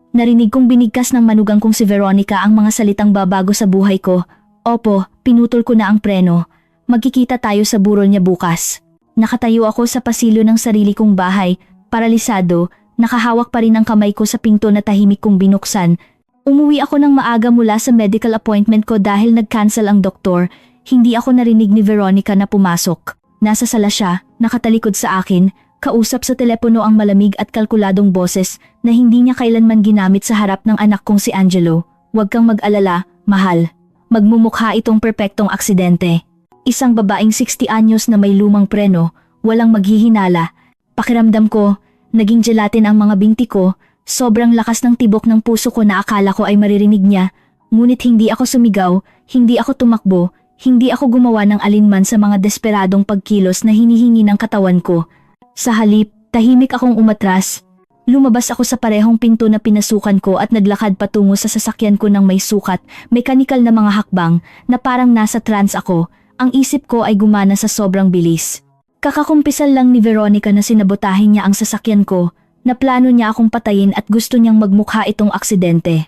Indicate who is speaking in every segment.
Speaker 1: Narinig kong binigkas ng manugang kong si Veronica ang mga salitang babago sa buhay ko. Opo, pinutol ko na ang preno. Magkikita tayo sa burol niya bukas. Nakatayo ako sa pasilyo ng sarili kong bahay, paralisado, nakahawak pa rin ang kamay ko sa pinto na tahimik kong binuksan. Umuwi ako ng maaga mula sa medical appointment ko dahil nag-cancel ang doktor. Hindi ako narinig ni Veronica na pumasok. Nasa sala siya, nakatalikod sa akin, kausap sa telepono ang malamig at kalkuladong boses na hindi niya kailanman ginamit sa harap ng anak kong si Angelo. Huwag kang mag-alala, mahal. Magmumukha itong perpektong aksidente. Isang babaeng 60 anyos na may lumang preno, walang maghihinala. Pakiramdam ko, naging gelatin ang mga binti ko, sobrang lakas ng tibok ng puso ko na akala ko ay maririnig niya. Ngunit hindi ako sumigaw, hindi ako tumakbo, hindi ako gumawa ng alinman sa mga desperadong pagkilos na hinihingi ng katawan ko. Sa halip, tahimik akong umatras. Lumabas ako sa parehong pinto na pinasukan ko at naglakad patungo sa sasakyan ko ng may sukat, mekanikal na mga hakbang na parang nasa trance ako. Ang isip ko ay gumana sa sobrang bilis. Kakakumpisal lang ni Veronica na sinabotahin niya ang sasakyan ko, na plano niya akong patayin at gusto niyang magmukha itong aksidente.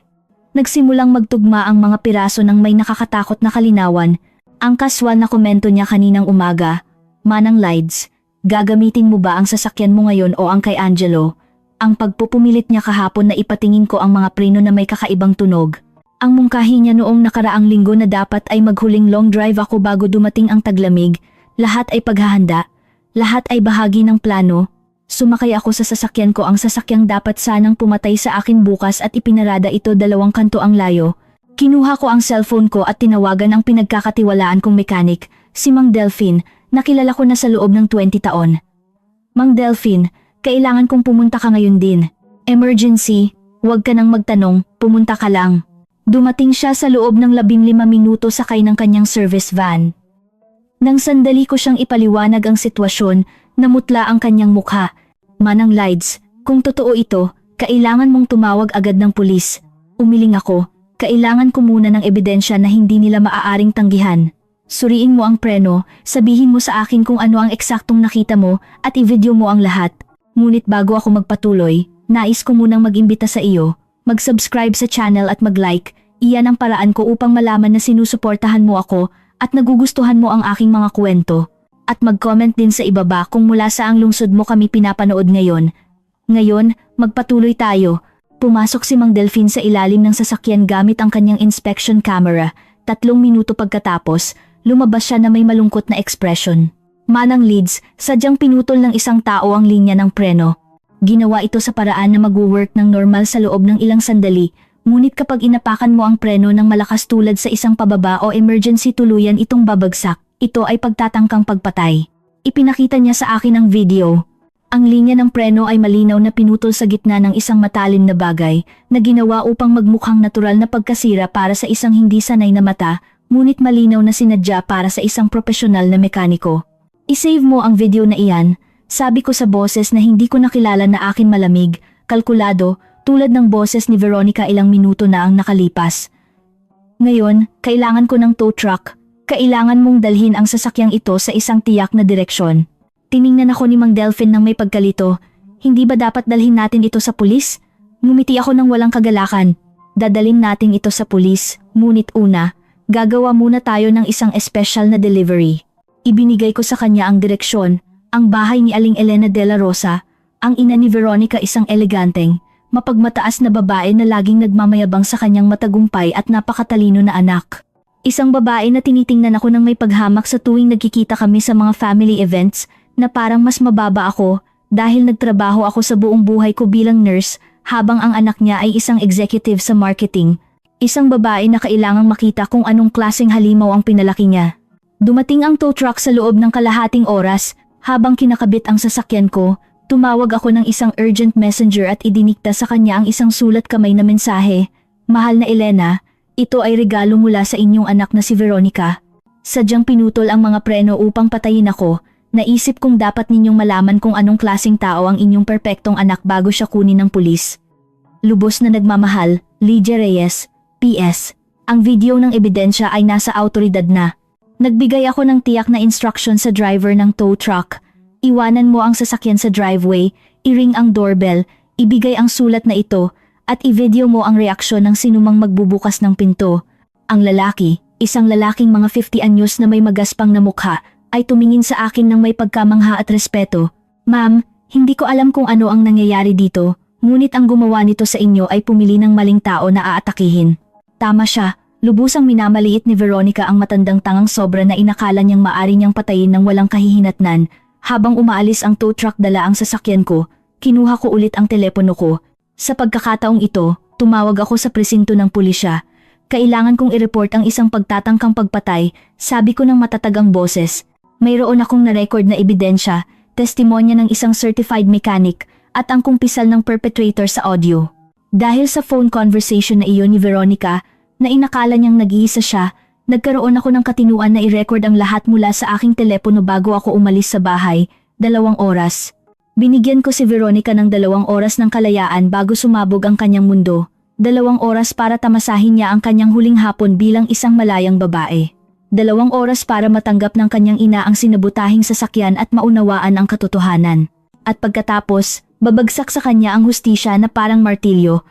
Speaker 1: Nagsimulang magtugma ang mga piraso ng may nakakatakot na kalinawan. Ang kaswal na komento niya kaninang umaga, Manang Lides, gagamitin mo ba ang sasakyan mo ngayon o ang kay Angelo? Ang pagpupumilit niya kahapon na ipatingin ko ang mga preno na may kakaibang tunog. Ang mungkahi niya noong nakaraang linggo na dapat ay maghuling long drive ako bago dumating ang taglamig, lahat ay paghahanda, lahat ay bahagi ng plano. Sumakay ako sa sasakyan ko, ang sasakyang dapat sanang pumatay sa akin bukas at ipinarada ito 2 kanto ang layo. Kinuha ko ang cellphone ko at tinawagan ang pinagkakatiwalaan kong mekanik, si Mang Delphine, na kilala ko na sa loob ng 20 taon. Mang Delphine, kailangan kong pumunta ka ngayon din. Emergency, huwag ka nang magtanong, pumunta ka lang. Dumating siya sa loob ng 15 minuto sakay ng kanyang service van. Nang sandali ko siyang ipaliwanag ang sitwasyon, namutla ang kanyang mukha. Manang Lides, kung totoo ito, kailangan mong tumawag agad ng pulis. Umiling ako, kailangan ko muna ng ebidensya na hindi nila maaaring tanggihan. Suriin mo ang preno, sabihin mo sa akin kung ano ang eksaktong nakita mo at i-video mo ang lahat. Ngunit bago ako magpatuloy, nais ko munang mag-imbita sa iyo, mag-subscribe sa channel at mag-like. Iyan ang paraan ko upang malaman na sinusuportahan mo ako at nagugustuhan mo ang aking mga kwento. At mag-comment din sa ibaba kung mula saang lungsod mo kami pinapanood ngayon. Ngayon, magpatuloy tayo. Pumasok si Mang Delphine sa ilalim ng sasakyan gamit ang kanyang inspection camera. 3 minuto pagkatapos, lumabas siya na may malungkot na ekspresyon. Manang Lides, sadyang pinutol ng isang tao ang linya ng preno. Ginawa ito sa paraan na mag-work ng normal sa loob ng ilang sandali, ngunit kapag inapakan mo ang preno ng malakas tulad sa isang pababa o emergency tuluyan itong babagsak, ito ay pagtatangkang pagpatay. Ipinakita niya sa akin ang video. Ang linya ng preno ay malinaw na pinutol sa gitna ng isang matalim na bagay na ginawa upang magmukhang natural na pagkasira para sa isang hindi sanay na mata, ngunit malinaw na sinadya para sa isang profesional na mekaniko. I-save mo ang video na iyan, sabi ko sa boses na hindi ko nakilala na akin malamig, kalkulado, tulad ng boses ni Veronica ilang minuto na ang nakalipas. Ngayon, kailangan ko ng tow truck, kailangan mong dalhin ang sasakyang ito sa isang tiyak na direksyon. Tiningnan ako ni Mang Delphine ng may pagkalito, hindi ba dapat dalhin natin ito sa pulis? Ngumiti ako ng walang kagalakan. Dadalhin natin ito sa pulis, ngunit una, gagawa muna tayo ng isang espesyal na delivery. Ibinigay ko sa kanya ang direksyon, ang bahay ni Aling Elena de la Rosa, ang ina ni Veronica, isang eleganteng, mapagmataas na babae na laging nagmamayabang sa kanyang matagumpay at napakatalino na anak. Isang babae na tinitingnan ako ng may paghamak sa tuwing nagkikita kami sa mga family events, na parang mas mababa ako dahil nagtrabaho ako sa buong buhay ko bilang nurse habang ang anak niya ay isang executive sa marketing. Isang babae na kailangang makita kung anong klaseng halimaw ang pinalaki niya. Dumating ang tow truck sa loob ng kalahating oras. Habang kinakabit ang sasakyan ko, tumawag ako ng isang urgent messenger at idinikta sa kanya ang isang sulat kamay na mensahe. Mahal na Elena, ito ay regalo mula sa inyong anak na si Veronica. Sadyang pinutol ang mga preno upang patayin ako. Naisip kong dapat ninyong malaman kung anong klaseng tao ang inyong perpektong anak bago siya kunin ng pulis. Lubos na nagmamahal, Lydia Reyes, PS. Ang video ng ebidensya ay nasa autoridad na. Nagbigay ako ng tiyak na instruction sa driver ng tow truck. Iwanan mo ang sasakyan sa driveway, i-ring ang doorbell, ibigay ang sulat na ito, at i-video mo ang reaksyon ng sinumang magbubukas ng pinto. Ang lalaki, isang lalaking mga 50 anyos na may magaspang na mukha, ay tumingin sa akin ng may pagkamangha at respeto. Ma'am, hindi ko alam kung ano ang nangyayari dito, ngunit ang gumawa nito sa inyo ay pumili ng maling tao na aatakihin. Tama siya, lubusang minamaliit ni Veronica ang matandang tangang sobra na inakala niyang maari niyang patayin ng walang kahihinatnan. Habang umaalis ang tow truck dala ang sasakyan ko, kinuha ko ulit ang telepono ko. Sa pagkakataong ito, tumawag ako sa presinto ng pulisya. Kailangan kong i-report ang isang pagtatangkang pagpatay, sabi ko ng matatagang boses. Mayroon akong na-record na ebidensya, testimonya ng isang certified mechanic, at ang kumpisal ng perpetrator sa audio. Dahil sa phone conversation na iyon ni Veronica, na inakala niyang nag-iisa siya, nagkaroon ako ng katinuan na i-record ang lahat mula sa aking telepono bago ako umalis sa bahay, 2 oras. Binigyan ko si Veronica ng 2 oras ng kalayaan bago sumabog ang kanyang mundo. 2 oras para tamasahin niya ang kanyang huling hapon bilang isang malayang babae. 2 oras para matanggap ng kanyang ina ang sinabutahing sasakyan at maunawaan ang katotohanan. At pagkatapos, babagsak sa kanya ang hustisya na parang martilyo.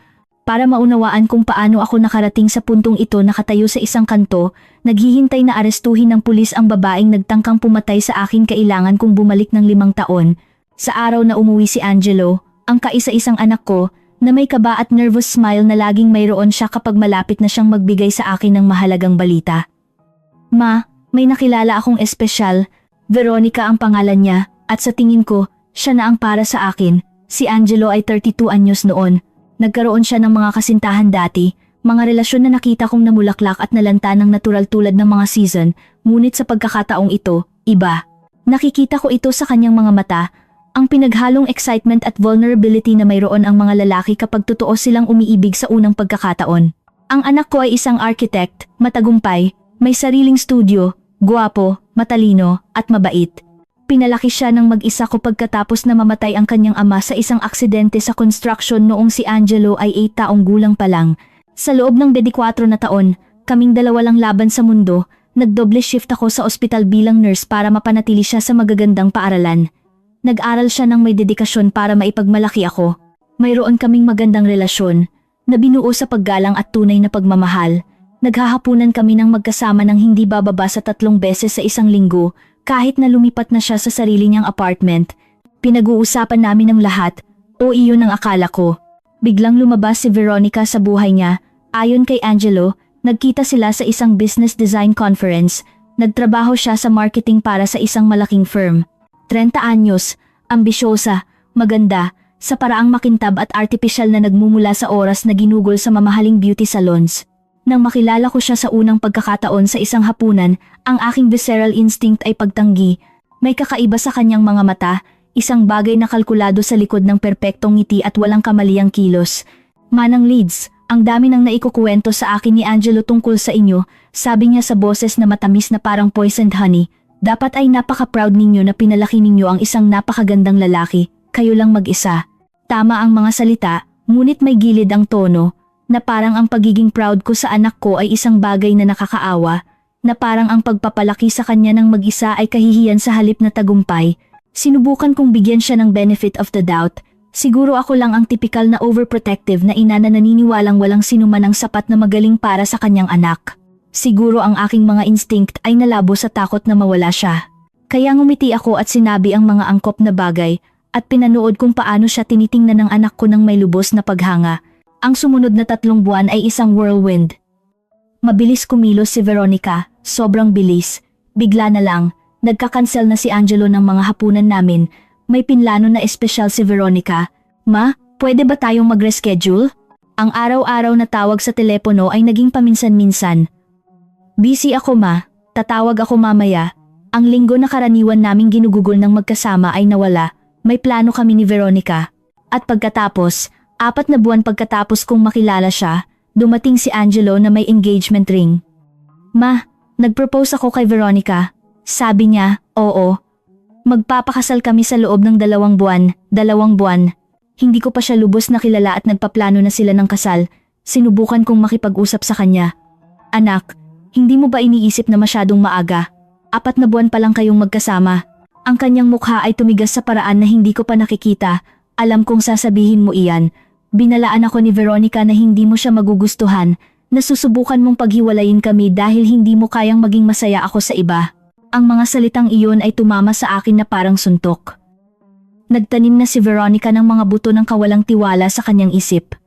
Speaker 1: Para maunawaan kung paano ako nakarating sa puntong ito nakatayo sa isang kanto, naghihintay na arestuhin ng pulis ang babaeng nagtangkang pumatay sa akin kailangan kong bumalik ng 5 taon. Sa araw na umuwi si Angelo, ang kaisa-isang anak ko, na may kaba at nervous smile na laging mayroon siya kapag malapit na siyang magbigay sa akin ng mahalagang balita. Ma, may nakilala akong espesyal, Veronica ang pangalan niya, at sa tingin ko, siya na ang para sa akin. Si Angelo ay 32 anyos noon. Nagkaroon siya ng mga kasintahan dati, mga relasyon na nakita kong namulaklak at nalanta ng natural tulad ng mga season, ngunit sa pagkakataong ito, iba. Nakikita ko ito sa kanyang mga mata, ang pinaghalong excitement at vulnerability na mayroon ang mga lalaki kapag totoo silang umiibig sa unang pagkakataon. Ang anak ko ay isang architect, matagumpay, may sariling studio, guwapo, matalino, at mabait. Pinalaki siya ng mag-isa ko pagkatapos na mamatay ang kanyang ama sa isang aksidente sa construction noong si Angelo ay 8 taong gulang pa lang. Sa loob ng 24 na taon, kaming 2 lang laban sa mundo, nagdoble shift ako sa ospital bilang nurse para mapanatili siya sa magagandang paaralan. Nag-aral siya ng may dedikasyon para maipagmalaki ako. Mayroon kaming magandang relasyon, na binuo sa paggalang at tunay na pagmamahal. Naghahapunan kami ng magkasama ng hindi bababa sa 3 beses sa isang linggo, kahit na lumipat na siya sa sarili niyang apartment. Pinag-uusapan namin ang lahat, o iyon ang akala ko. Biglang lumabas si Veronica sa buhay niya. Ayon kay Angelo, nagkita sila sa isang business design conference. Nagtrabaho siya sa marketing para sa isang malaking firm. 30 anyos, ambisyosa, maganda, sa paraang makintab at artipisyal na nagmumula sa oras na ginugol sa mamahaling beauty salons. Nang makilala ko siya sa unang pagkakataon sa isang hapunan, ang aking visceral instinct ay pagtanggi. May kakaiba sa kanyang mga mata, isang bagay na kalkulado sa likod ng perpektong ngiti at walang kamaliang kilos. Manang Leeds, ang dami nang naikukuwento sa akin ni Angelo tungkol sa inyo, sabi niya sa boses na matamis na parang poisoned honey. Dapat ay napaka-proud ninyo na pinalaki ninyo ang isang napakagandang lalaki, kayo lang mag-isa. Tama ang mga salita, ngunit may gilid ang tono, na parang ang pagiging proud ko sa anak ko ay isang bagay na nakakaawa, na parang ang pagpapalaki sa kanya ng mag-isa ay kahihiyan sa halip na tagumpay. Sinubukan kong bigyan siya ng benefit of the doubt. Siguro ako lang ang tipikal na overprotective na ina na naniniwalang walang sinuman ang sapat na magaling para sa kanyang anak. Siguro ang aking mga instinct ay nalabo sa takot na mawala siya. Kaya ngumiti ako at sinabi ang mga angkop na bagay at pinanood kung paano siya tinitingnan ng anak ko ng may lubos na paghanga. Ang sumunod na 3 buwan ay isang whirlwind. Mabilis kumilos si Veronica, sobrang bilis. Bigla na lang, nagka-cancel na si Angelo ng mga hapunan namin. May pinlano na espesyal si Veronica. Ma, pwede ba tayong mag-reschedule? Ang araw-araw na tawag sa telepono ay naging paminsan-minsan. Busy ako ma, tatawag ako mamaya. Ang linggo na karaniwan naming ginugugol ng magkasama ay nawala. May plano kami ni Veronica. At pagkatapos, 4 na buwan pagkatapos kong makilala siya, dumating si Angelo na may engagement ring. Ma, nag-propose ako kay Veronica. Sabi niya, oo. Magpapakasal kami sa loob ng 2 buwan, 2 buwan. Hindi ko pa siya lubos na kilala at nagpaplano na sila ng kasal. Sinubukan kong makipag-usap sa kanya. Anak, hindi mo ba iniisip na masyadong maaga? 4 na buwan pa lang kayong magkasama. Ang kanyang mukha ay tumigas sa paraan na hindi ko pa nakikita. Alam kong sasabihin mo iyan. Binalaan ako ni Veronica na hindi mo siya magugustuhan, na susubukan mong paghiwalayin kami dahil hindi mo kayang maging masaya ako sa iba. Ang mga salitang iyon ay tumama sa akin na parang suntok. Nagtanim na si Veronica ng mga buto ng kawalang tiwala sa kanyang isip.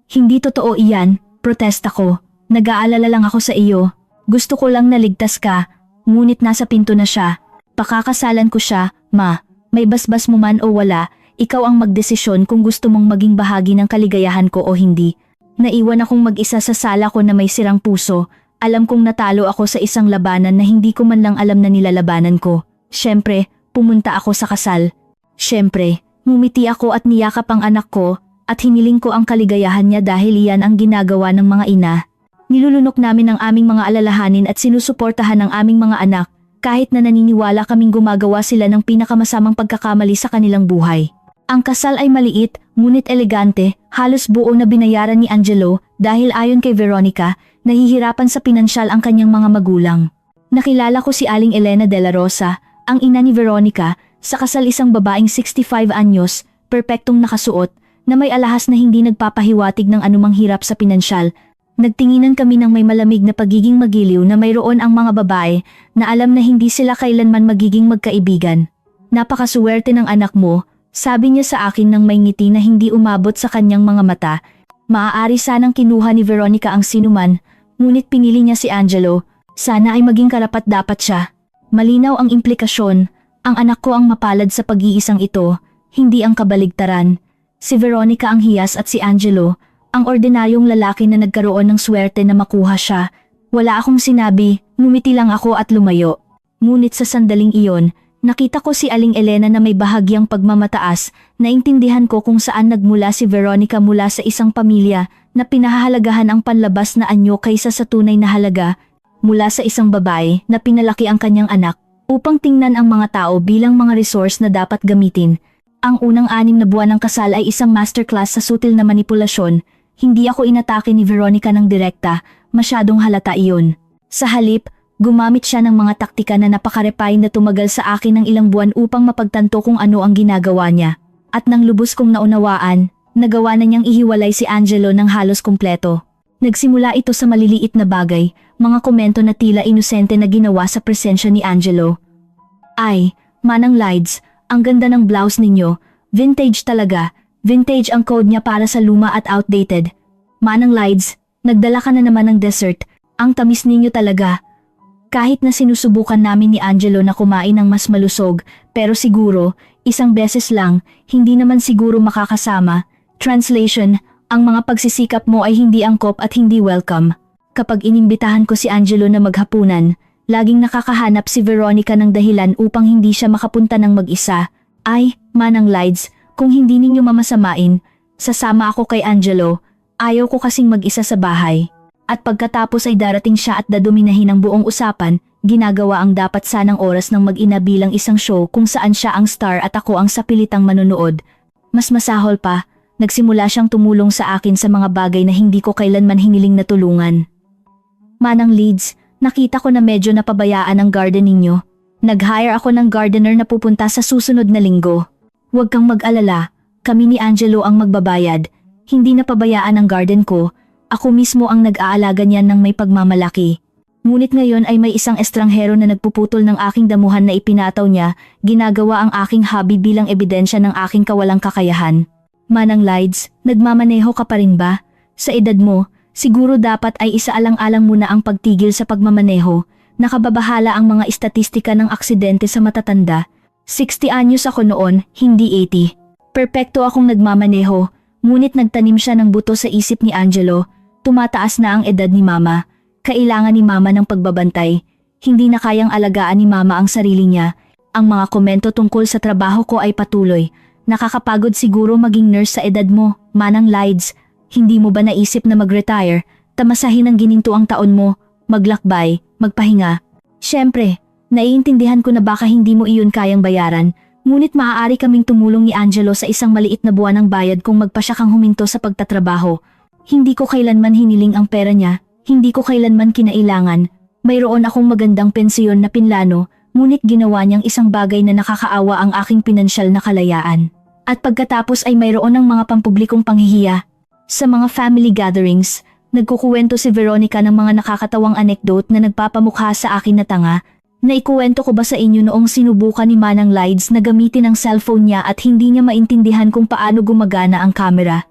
Speaker 1: Hindi totoo iyan, protesta ko. Nag-aalala lang ako sa iyo. Gusto ko lang naligtas ka, ngunit nasa pinto na siya. Pakakasalan ko siya, ma. May basbas mo man o wala, ikaw ang magdesisyon kung gusto mong maging bahagi ng kaligayahan ko o hindi. Naiwan akong mag-isa sa sala ko na may sirang puso. Alam kong natalo ako sa isang labanan na hindi ko man lang alam na nilalabanan ko. Siyempre, pumunta ako sa kasal. Siyempre, ngumiti ako at niyakap ang anak ko at hiniling ko ang kaligayahan niya dahil iyan ang ginagawa ng mga ina. Nilulunok namin ang aming mga alalahanin at sinusuportahan ang aming mga anak kahit na naniniwala kaming gumagawa sila ng pinakamasamang pagkakamali sa kanilang buhay. Ang kasal ay maliit, ngunit elegante, halos buo na binayaran ni Angelo dahil ayon kay Veronica, nahihirapan sa pinansyal ang kanyang mga magulang. Nakilala ko si Aling Elena de la Rosa, ang ina ni Veronica, sa kasal isang babaeng 65 anyos, perpektong nakasuot, na may alahas na hindi nagpapahiwatig ng anumang hirap sa pinansyal. Nagtinginan kami ng may malamig na pagiging magiliw na mayroon ang mga babae na alam na hindi sila kailanman magiging magkaibigan. Napakasuwerte ng anak mo, sabi niya sa akin nang may ngiti na hindi umabot sa kanyang mga mata. Maaari sanang kinuha ni Veronica ang sinuman, ngunit pinili niya si Angelo. Sana ay maging karapat-dapat siya. Malinaw ang implikasyon, ang anak ko ang mapalad sa pag-iisang ito, hindi ang kabaligtaran. Si Veronica ang hiyas at si Angelo, ang ordinaryong lalaki na nagkaroon ng swerte na makuha siya. Wala akong sinabi, ngumiti lang ako at lumayo. Ngunit sa sandaling iyon, nakita ko si Aling Elena na may bahagyang pagmamataas, naintindihan ko kung saan nagmula si Veronica mula sa isang pamilya na pinahahalagahan ang panlabas na anyo kaysa sa tunay na halaga, mula sa isang babae na pinalaki ang kanyang anak upang tingnan ang mga tao bilang mga resource na dapat gamitin. Ang unang 6 na buwan ng kasal ay isang masterclass sa sutil na manipulasyon. Hindi ako inatake ni Veronica ng direkta, masyadong halata iyon. Sa halip, gumamit siya ng mga taktika na napakarepay na tumagal sa akin ng ilang buwan upang mapagtanto kung ano ang ginagawa niya. At nang lubos kong naunawaan, nagawa na niyang ihiwalay si Angelo ng halos kumpleto. Nagsimula ito sa maliliit na bagay, mga komento na tila inosente na ginawa sa presensya ni Angelo. Ay, Manang Lides, ang ganda ng blouse ninyo, vintage talaga. Vintage ang code niya para sa luma at outdated. Manang Lides, nagdala ka na naman ng dessert. Ang tamis ninyo talaga. Kahit na sinusubukan namin ni Angelo na kumain ng mas malusog, pero siguro, isang beses lang, hindi naman siguro makakasama. Translation, ang mga pagsisikap mo ay hindi angkop at hindi welcome. Kapag inimbitahan ko si Angelo na maghapunan, laging nakakahanap si Veronica ng dahilan upang hindi siya makapunta ng mag-isa. Ay, Manang Lides, kung hindi ninyo mamasamain, sasama ako kay Angelo. Ayaw ko kasing mag-isa sa bahay. At pagkatapos ay darating siya at dadominahin ang buong usapan, ginagawa ang dapat sanang oras ng mag-ina bilang isang show kung saan siya ang star at ako ang sapilitang manonood. Mas masahol pa, nagsimula siyang tumulong sa akin sa mga bagay na hindi ko kailanman hiniling na tulungan. Manang Lides, nakita ko na medyo napabayaan ang garden ninyo. Nag-hire ako ng gardener na pupunta sa susunod na linggo. Huwag kang mag-alala, kami ni Angelo ang magbabayad. Hindi napabayaan ang garden ko, ako mismo ang nag-aalaga niyan ng may pagmamalaki. Ngunit ngayon ay may isang estranghero na nagpuputol ng aking damuhan na ipinataw niya, ginagawa ang aking hobby bilang ebidensya ng aking kawalang kakayahan. Manang Lides, nagmamaneho ka pa rin ba? Sa edad mo, siguro dapat ay isaalang-alang muna ang pagtigil sa pagmamaneho. Nakababahala ang mga istatistika ng aksidente sa matatanda. 60 anyos ako noon, hindi 80. Perpekto akong nagmamaneho, ngunit nagtanim siya ng buto sa isip ni Angelo. Tumataas na ang edad ni Mama. Kailangan ni Mama ng pagbabantay. Hindi na kayang alagaan ni Mama ang sarili niya. Ang mga komento tungkol sa trabaho ko ay patuloy. Nakakapagod siguro maging nurse sa edad mo, Manang Lides. Hindi mo ba naisip na mag-retire, tamasahin ang gininto ang taon mo, maglakbay, magpahinga? Siyempre, naiintindihan ko na baka hindi mo iyon kayang bayaran, ngunit maaari kaming tumulong ni Angelo sa isang maliit na buwan ng bayad kung magpasya kang huminto sa pagtatrabaho. Hindi ko kailanman hiniling ang pera niya, hindi ko kailanman kinailangan. Mayroon akong magandang pensyon na pinlano, ngunit ginawa niyang isang bagay na nakakaawa ang aking pinansyal na kalayaan. At pagkatapos ay mayroon ng mga pampublikong panghihiya. Sa mga family gatherings, nagkukuwento si Veronica ng mga nakakatawang anekdote na nagpapamukha sa akin na tanga. Naikuwento ko ba sa inyo noong sinubukan ni Manang Lides na gamitin ang cellphone niya at hindi niya maintindihan kung paano gumagana ang camera?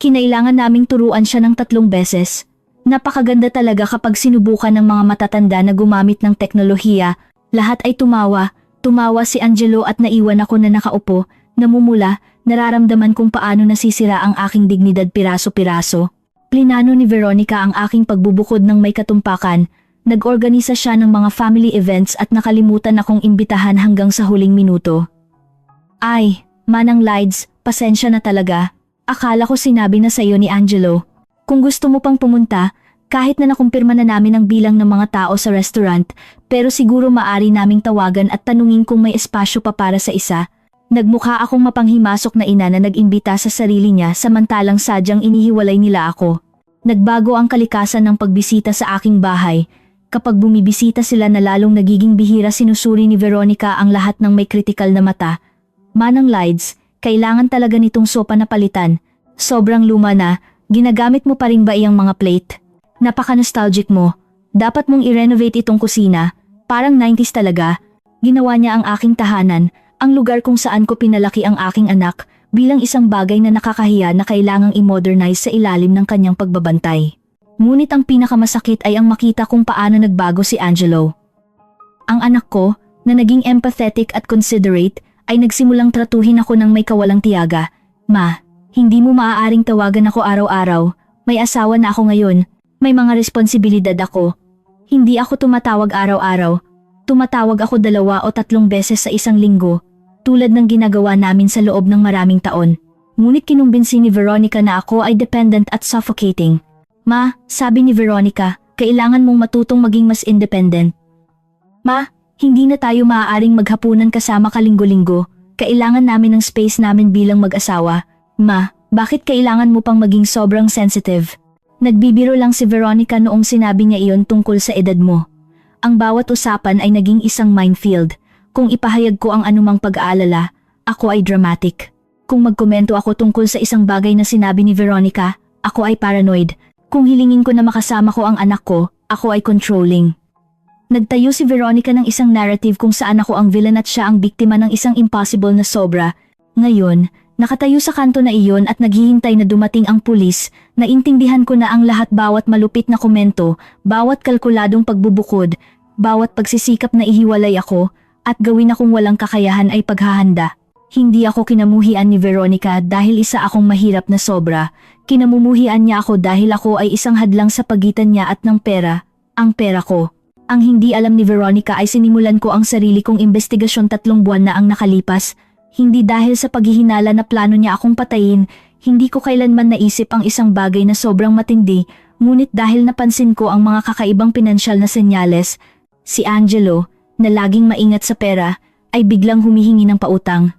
Speaker 1: Kinailangan naming turuan siya ng 3 beses. Napakaganda talaga kapag sinubukan ng mga matatanda na gumamit ng teknolohiya. Lahat ay tumawa. Tumawa si Angelo at naiwan ako na nakaupo, namumula, nararamdaman kung paano nasisira ang aking dignidad piraso-piraso. Plinano ni Veronica ang aking pagbubukod ng may katumpakan. Nag-organisa siya ng mga family events at nakalimutan akong imbitahan hanggang sa huling minuto. Ay, Manang Lides, pasensya na talaga. Akala ko sinabi na sa'yo ni Angelo. Kung gusto mo pang pumunta, kahit na nakumpirma na namin ang bilang ng mga tao sa restaurant, pero siguro maari naming tawagan at tanungin kung may espasyo pa para sa isa. Nagmukha akong mapanghimasok na ina na nag-imbita sa sarili niya samantalang sadyang inihiwalay nila ako. Nagbago ang kalikasan ng pagbisita sa aking bahay. Kapag bumibisita sila na lalong nagiging bihira, sinusuri ni Veronica ang lahat ng may kritikal na mata. Manang Lides, kailangan talaga nitong sopa na palitan. Sobrang luma na, ginagamit mo pa rin ba iyang mga plate? Napaka-nostalgic mo. Dapat mong i-renovate itong kusina. Parang 90s talaga. Ginawa niya ang aking tahanan, ang lugar kung saan ko pinalaki ang aking anak, bilang isang bagay na nakakahiya na kailangang i-modernize sa ilalim ng kanyang pagbabantay. Ngunit ang pinakamasakit ay ang makita kung paano nagbago si Angelo. Ang anak ko, na naging empathetic at considerate, ay nagsimulang tratuhin ako ng may kawalang tiyaga. Ma, hindi mo maaaring tawagan ako araw-araw. May asawa na ako ngayon. May mga responsibilidad ako. Hindi ako tumatawag araw-araw. Tumatawag ako 2 o 3 beses sa isang linggo, tulad ng ginagawa namin sa loob ng maraming taon. Ngunit kinumbinsi ni Veronica na ako ay dependent at suffocating. Ma, sabi ni Veronica, kailangan mong matutong maging mas independent. Ma, hindi na tayo maaaring maghapunan kasama kalinggo-linggo. Kailangan namin ng space namin bilang mag-asawa. Ma, bakit kailangan mo pang maging sobrang sensitive? Nagbibiro lang si Veronica noong sinabi niya iyon tungkol sa edad mo. Ang bawat usapan ay naging isang minefield. Kung ipahayag ko ang anumang pag-aalala, ako ay dramatic. Kung magkomento ako tungkol sa isang bagay na sinabi ni Veronica, ako ay paranoid. Kung hilingin ko na makasama ko ang anak ko, ako ay controlling. Nagtayo si Veronica ng isang narrative kung saan ako ang villain at siya ang biktima ng isang impossible na sobra. Ngayon, nakatayo sa kanto na iyon at naghihintay na dumating ang pulis, naintindihan ko na ang lahat, bawat malupit na komento, bawat kalkuladong pagbubukod, bawat pagsisikap na ihiwalay ako, at gawin akong walang kakayahan ay paghahanda. Hindi ako kinamuhian ni Veronica dahil isa akong mahirap na sobra. Kinamumuhian niya ako dahil ako ay isang hadlang sa pagitan niya at ng pera, ang pera ko. Ang hindi alam ni Veronica ay sinimulan ko ang sarili kong investigasyon 3 buwan na ang nakalipas. Hindi dahil sa paghihinala na plano niya akong patayin, hindi ko kailanman naisip ang isang bagay na sobrang matindi, ngunit dahil napansin ko ang mga kakaibang pinansyal na senyales, si Angelo, na laging maingat sa pera, ay biglang humihingi ng pautang.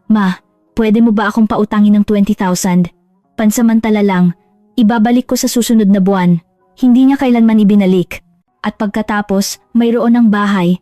Speaker 1: Ma, pwede mo ba akong pautangin ng 20,000? Pansamantala lang, ibabalik ko sa susunod na buwan. Hindi niya kailanman ibinalik. At pagkatapos, mayroon ng bahay.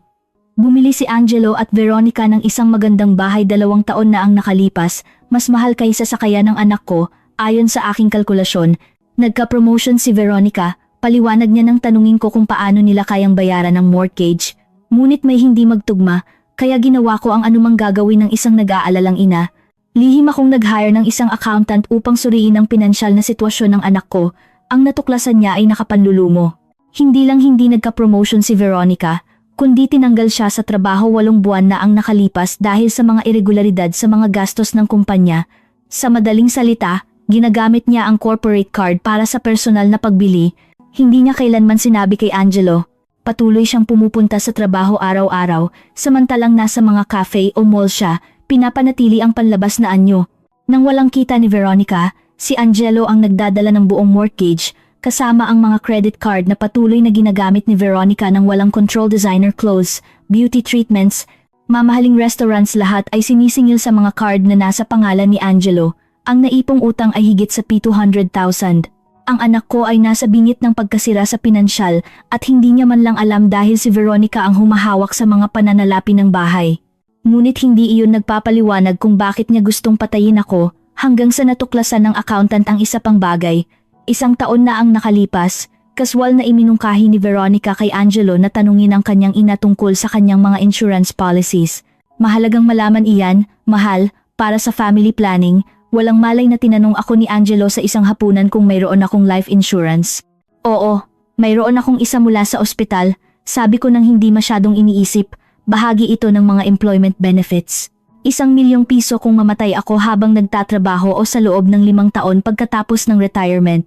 Speaker 1: Bumili si Angelo at Veronica ng isang magandang bahay 2 taon na ang nakalipas, mas mahal kaysa sa kaya ng anak ko, ayon sa aking kalkulasyon. Nagka-promotion si Veronica, paliwanag niya nang tanungin ko kung paano nila kayang bayaran ang mortgage. Ngunit may hindi magtugma, kaya ginawa ko ang anumang gagawin ng isang nag-aalalang ina. Lihim akong nag-hire ng isang accountant upang suriin ang pinansyal na sitwasyon ng anak ko. Ang natuklasan niya ay nakapanlulumo. Hindi lang hindi nagka-promotion si Veronica, kundi tinanggal siya sa trabaho 8 buwan na ang nakalipas dahil sa mga irregularidad sa mga gastos ng kumpanya. Sa madaling salita, ginagamit niya ang corporate card para sa personal na pagbili. Hindi niya kailanman sinabi kay Angelo. Patuloy siyang pumupunta sa trabaho araw-araw, samantalang nasa mga cafe o mall siya, pinapanatili ang panlabas na anyo. Nang walang kita ni Veronica, si Angelo ang nagdadala ng buong mortgage, kasama ang mga credit card na patuloy na ginagamit ni Veronica ng walang control. Designer clothes, beauty treatments, mamahaling restaurants, lahat ay sinisingil sa mga card na nasa pangalan ni Angelo. Ang naipong utang ay higit sa 200,000. Ang anak ko ay nasa bingit ng pagkasira sa pinansyal at hindi niya man lang alam dahil si Veronica ang humahawak sa mga pananalapi ng bahay. Ngunit hindi iyon nagpapaliwanag kung bakit niya gustong patayin ako hanggang sa natuklasan ng accountant ang isa pang bagay. 1 taon na ang nakalipas, kaswal na iminungkahi ni Veronica kay Angelo na tanungin ang kanyang ina tungkol sa kanyang mga insurance policies. Mahalagang malaman iyan, mahal, para sa family planning. Walang malay na tinanong ako ni Angelo sa isang hapunan kung mayroon akong life insurance. Oo, mayroon akong isa mula sa ospital. Sabi ko nang hindi masyadong iniisip, bahagi ito ng mga employment benefits. 1 milyong piso kung mamatay ako habang nagtatrabaho o sa loob ng 5 taon pagkatapos ng retirement.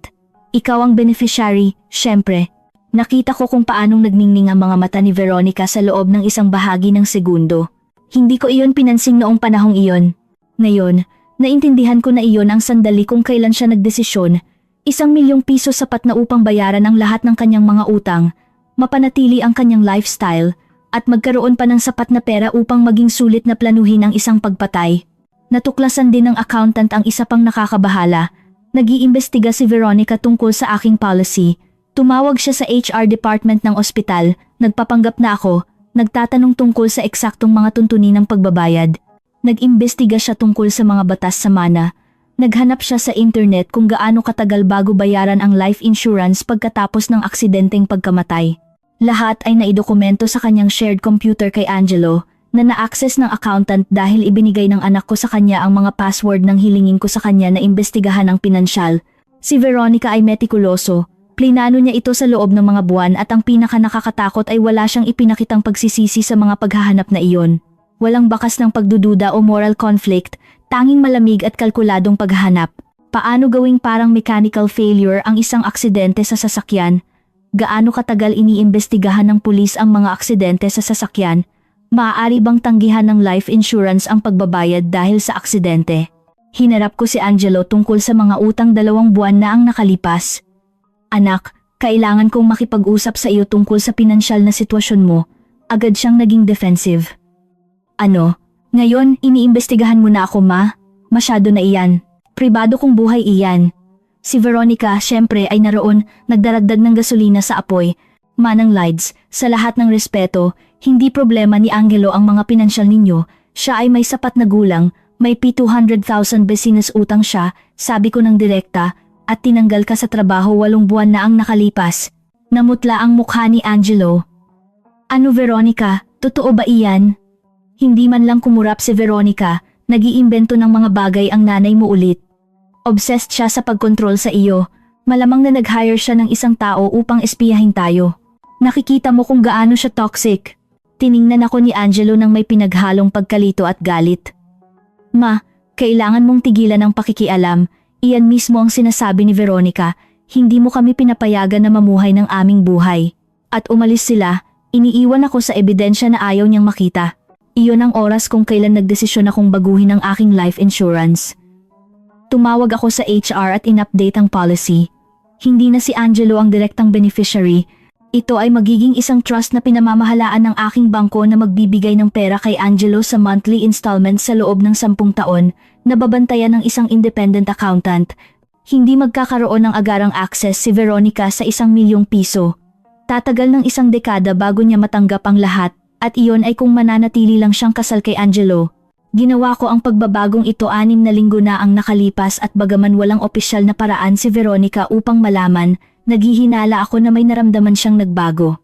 Speaker 1: Ikaw ang beneficiary, syempre. Nakita ko kung paanong nagningning ang mga mata ni Veronica sa loob ng isang bahagi ng segundo. Hindi ko iyon pinansin noong panahong iyon. Ngayon, naintindihan ko na iyon ang sandali kung kailan siya nagdesisyon. 1 milyong piso sapat na upang bayaran ang lahat ng kanyang mga utang, mapanatili ang kanyang lifestyle, at magkaroon pa ng sapat na pera upang maging sulit na planuhin ang isang pagpatay. Natuklasan din ng accountant ang isa pang nakakabahala. Nag-iimbestiga si Veronica tungkol sa aking policy. Tumawag siya sa HR department ng ospital, nagpapanggap na ako, nagtatanong tungkol sa eksaktong mga tuntunin ng pagbabayad. Nag-imbestiga siya tungkol sa mga batas sa mana. Naghanap siya sa internet kung gaano katagal bago bayaran ang life insurance pagkatapos ng aksidenteng pagkamatay. Lahat ay naidokumento sa kanyang shared computer kay Angelo na na-access ng accountant dahil ibinigay ng anak ko sa kanya ang mga password ng hilingin ko sa kanya na imbestigahan ang pinansyal. Si Veronica ay metikuloso. Plinano niya ito sa loob ng mga buwan at ang pinaka nakakatakot ay wala siyang ipinakitang pagsisisi sa mga paghahanap na iyon. Walang bakas ng pagdududa o moral conflict, tanging malamig at kalkuladong paghahanap. Paano gawing parang mechanical failure ang isang aksidente sa sasakyan? Gaano katagal iniimbestigahan ng pulis ang mga aksidente sa sasakyan? Maaari bang tanggihan ng life insurance ang pagbabayad dahil sa aksidente? Hinarap ko si Angelo tungkol sa mga utang 2 buwan na ang nakalipas. Anak, kailangan kong makipag-usap sa iyo tungkol sa pinansyal na sitwasyon mo. Agad siyang naging defensive. Ano? Ngayon, iniimbestigahan mo na ako, ma? Masyado na iyan. Pribado kong buhay iyan. Si Veronica, syempre ay naroon, nagdaragdag ng gasolina sa apoy. Manang Lides, sa lahat ng respeto, hindi problema ni Angelo ang mga pinansyal ninyo. Siya ay may sapat na gulang, may 200,000 business utang siya, sabi ko ng direkta, at tinanggal ka sa trabaho 8 buwan na ang nakalipas. Namutla ang mukha ni Angelo. Ano Veronica, totoo ba iyan? Hindi man lang kumurap si Veronica, nag-iimbento ng mga bagay ang nanay mo ulit. Obsessed siya sa pagkontrol sa iyo. Malamang na nag-hire siya ng isang tao upang espiyahin tayo. Nakikita mo kung gaano siya toxic. Tiningnan ako ni Angelo nang may pinaghalong pagkalito at galit. Ma, kailangan mong tigilan ang pakikialam. Iyan mismo ang sinasabi ni Veronica. Hindi mo kami pinapayagan na mamuhay ng aming buhay. At umalis sila, iniiwan ako sa ebidensya na ayaw niyang makita. Iyon ang oras kung kailan nagdesisyon akong baguhin ang aking life insurance. Tumawag ako sa HR at in-update ang policy. Hindi na si Angelo ang direktang beneficiary. Ito ay magiging isang trust na pinamamahalaan ng aking bangko na magbibigay ng pera kay Angelo sa monthly installment sa loob ng 10 taon na babantayan ng isang independent accountant. Hindi magkakaroon ng agarang access si Veronica sa 1 milyong piso. Tatagal ng 1 dekada bago niya matanggap ang lahat at iyon ay kung mananatili lang siyang kasal kay Angelo. Ginawa ko ang pagbabagong ito 6 na linggo na ang nakalipas at bagaman walang opisyal na paraan si Veronica upang malaman, naghihinala ako na may naramdaman siyang nagbago.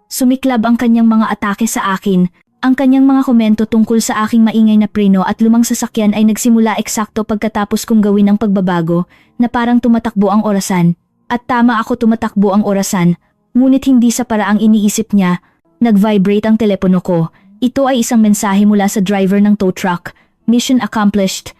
Speaker 1: Sumiklab ang kanyang mga atake sa akin, ang kanyang mga komento tungkol sa aking maingay na preno at lumang sasakyan ay nagsimula eksakto pagkatapos kong gawin ang pagbabago na parang tumatakbo ang orasan. At tama ako, tumatakbo ang orasan, ngunit hindi sa paraang iniisip niya. Nag-vibrate ang telepono ko. Ito ay isang mensahe mula sa driver ng tow truck. Mission accomplished.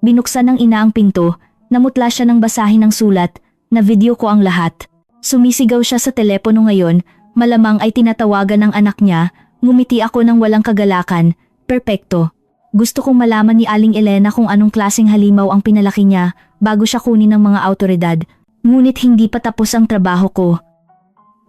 Speaker 1: Binuksan ng ina ang pinto, namutla siya ng basahin ng sulat, na video ko ang lahat. Sumisigaw siya sa telepono ngayon, malamang ay tinatawagan ng anak niya, ngumiti ako ng walang kagalakan. Perpekto. Gusto kong malaman ni Aling Elena kung anong klaseng halimaw ang pinalaki niya bago siya kunin ng mga awtoridad. Ngunit hindi pa tapos ang trabaho ko.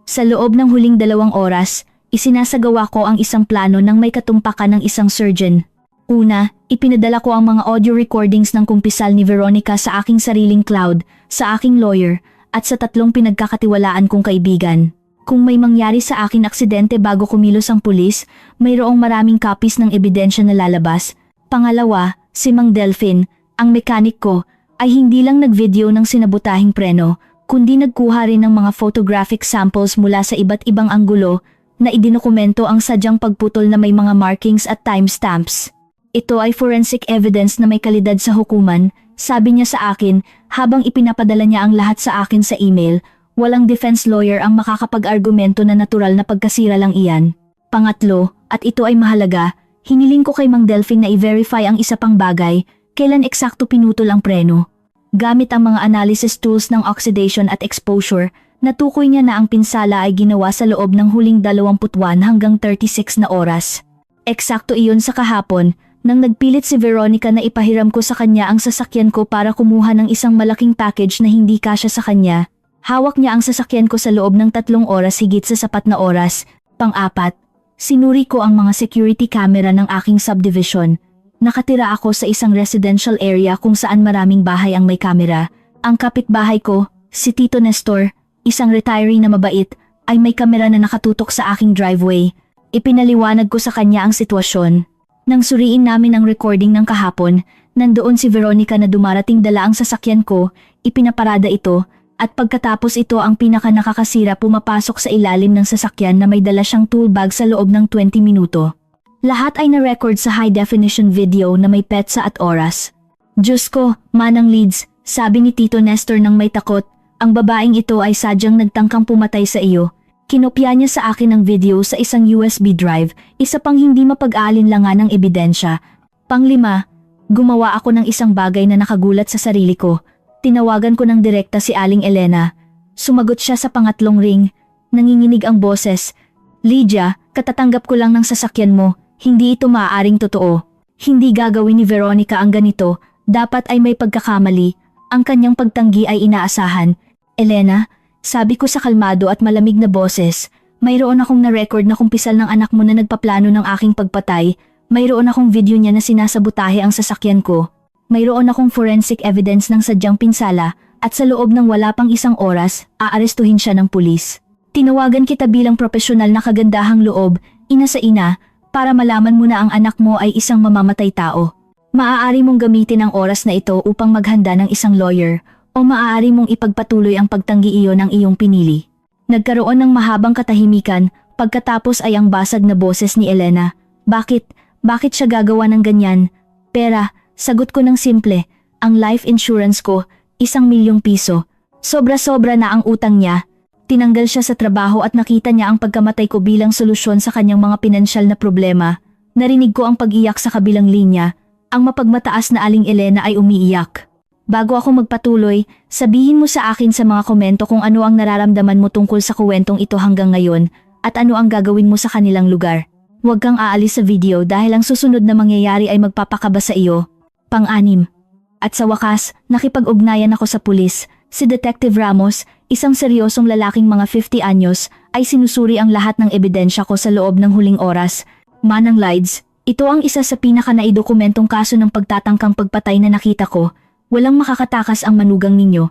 Speaker 1: Sa loob ng huling 2 oras, isinasagawa ko ang isang plano ng may katumpakan ng isang surgeon. Una, ipinadala ko ang mga audio recordings ng kumpisal ni Veronica sa aking sariling cloud, sa aking lawyer, at sa 3 pinagkakatiwalaan kong kaibigan. Kung may mangyari sa akin aksidente bago kumilos ang pulis, mayroong maraming copies ng ebidensya na lalabas. Pangalawa, si Mang Delphin, ang mekanik ko, ay hindi lang nag-video ng sinabotahing preno, kundi nagkuha rin ng mga photographic samples mula sa iba't ibang anggulo na idinokumento ang sadyang pagputol na may mga markings at timestamps. Ito ay forensic evidence na may kalidad sa hukuman, sabi niya sa akin habang ipinapadala niya ang lahat sa akin sa email. Walang defense lawyer ang makakapag-argumento na natural na pagkasira lang iyan. Pangatlo, at ito ay mahalaga, hiniling ko kay Mang Delphin na i-verify ang isa pang bagay, kailan eksakto pinutol ang preno. Gamit ang mga analysis tools ng oxidation at exposure, natukoy niya na ang pinsala ay ginawa sa loob ng huling 21 hanggang 36 na oras. Eksakto iyon sa kahapon, nang nagpilit si Veronica na ipahiram ko sa kanya ang sasakyan ko para kumuha ng isang malaking package na hindi kasya sa kanya. Hawak niya ang sasakyan ko sa loob ng 3 oras higit sa sapat na oras. Pang-apat, sinuri ko ang mga security camera ng aking subdivision. Nakatira ako sa isang residential area kung saan maraming bahay ang may kamera. Ang kapitbahay ko, si Tito Nestor, isang retiree na mabait, ay may kamera na nakatutok sa aking driveway. Ipinaliwanag ko sa kanya ang sitwasyon. Nang suriin namin ang recording ng kahapon, nandoon si Veronica na dumarating dala ang sasakyan ko, ipinaparada ito, at pagkatapos ito ang pinaka nakakasira pumapasok sa ilalim ng sasakyan na may dala siyang tool bag sa loob ng 20 minuto. Lahat ay na-record sa high-definition video na may petsa at oras. Diyos ko, manang leads, sabi ni Tito Nestor nang may takot, ang babaeng ito ay sadyang nagtangkang pumatay sa iyo. Kinopya niya sa akin ang video sa isang USB drive, isa pang hindi mapag-aalinlangan ng ebidensya. Panglima, gumawa ako ng isang bagay na nakagulat sa sarili ko. Tinawagan ko ng direkta si Aling Elena. Sumagot siya sa pangatlong ring. Nanginginig ang boses. Lydia, katatanggap ko lang ng sasakyan mo. Hindi ito maaaring totoo. Hindi gagawin ni Veronica ang ganito. Dapat ay may pagkakamali. Ang kanyang pagtanggi ay inaasahan. Elena, sabi ko sa kalmado at malamig na boses, mayroon akong na-record na kumpisal ng anak mo na nagpaplano ng aking pagpatay. Mayroon akong video niya na sinasabotahe ang sasakyan ko. Mayroon akong forensic evidence ng sadyang pinsala at sa loob ng wala pang isang oras, aarestuhin siya ng pulis. Tinawagan kita bilang profesional na kagandahang loob, ina sa ina, para malaman mo na ang anak mo ay isang mamamatay tao. Maaari mong gamitin ang oras na ito upang maghanda ng isang lawyer o maaari mong ipagpatuloy ang pagtanggi iyon ng iyong pinili. Nagkaroon ng mahabang katahimikan, pagkatapos ay ang basag na boses ni Elena. Bakit? Bakit siya gagawa ng ganyan? Pera. Sagot ko ng simple, ang life insurance ko, 1,000,000 piso. Sobra-sobra na ang utang niya. Tinanggal siya sa trabaho at nakita niya ang pagkamatay ko bilang solusyon sa kanyang mga pinansyal na problema. Narinig ko ang pag-iyak sa kabilang linya. Ang mapagmataas na Aling Elena ay umiiyak. Bago ako magpatuloy, sabihin mo sa akin sa mga komento kung ano ang nararamdaman mo tungkol sa kuwentong ito hanggang ngayon at ano ang gagawin mo sa kanilang lugar. Huwag kang aalis sa video dahil ang susunod na mangyayari ay magpapakaba sa iyo. Pang-anim. At sa wakas, nakipag-ugnayan ako sa pulis. Si Detective Ramos, isang seryosong lalaking mga 50 anyos, ay sinusuri ang lahat ng ebidensya ko sa loob ng huling oras. Manang Lides, ito ang isa sa pinaka-naidokumentong kaso ng pagtatangkang pagpatay na nakita ko. Walang makakatakas ang manugang ninyo.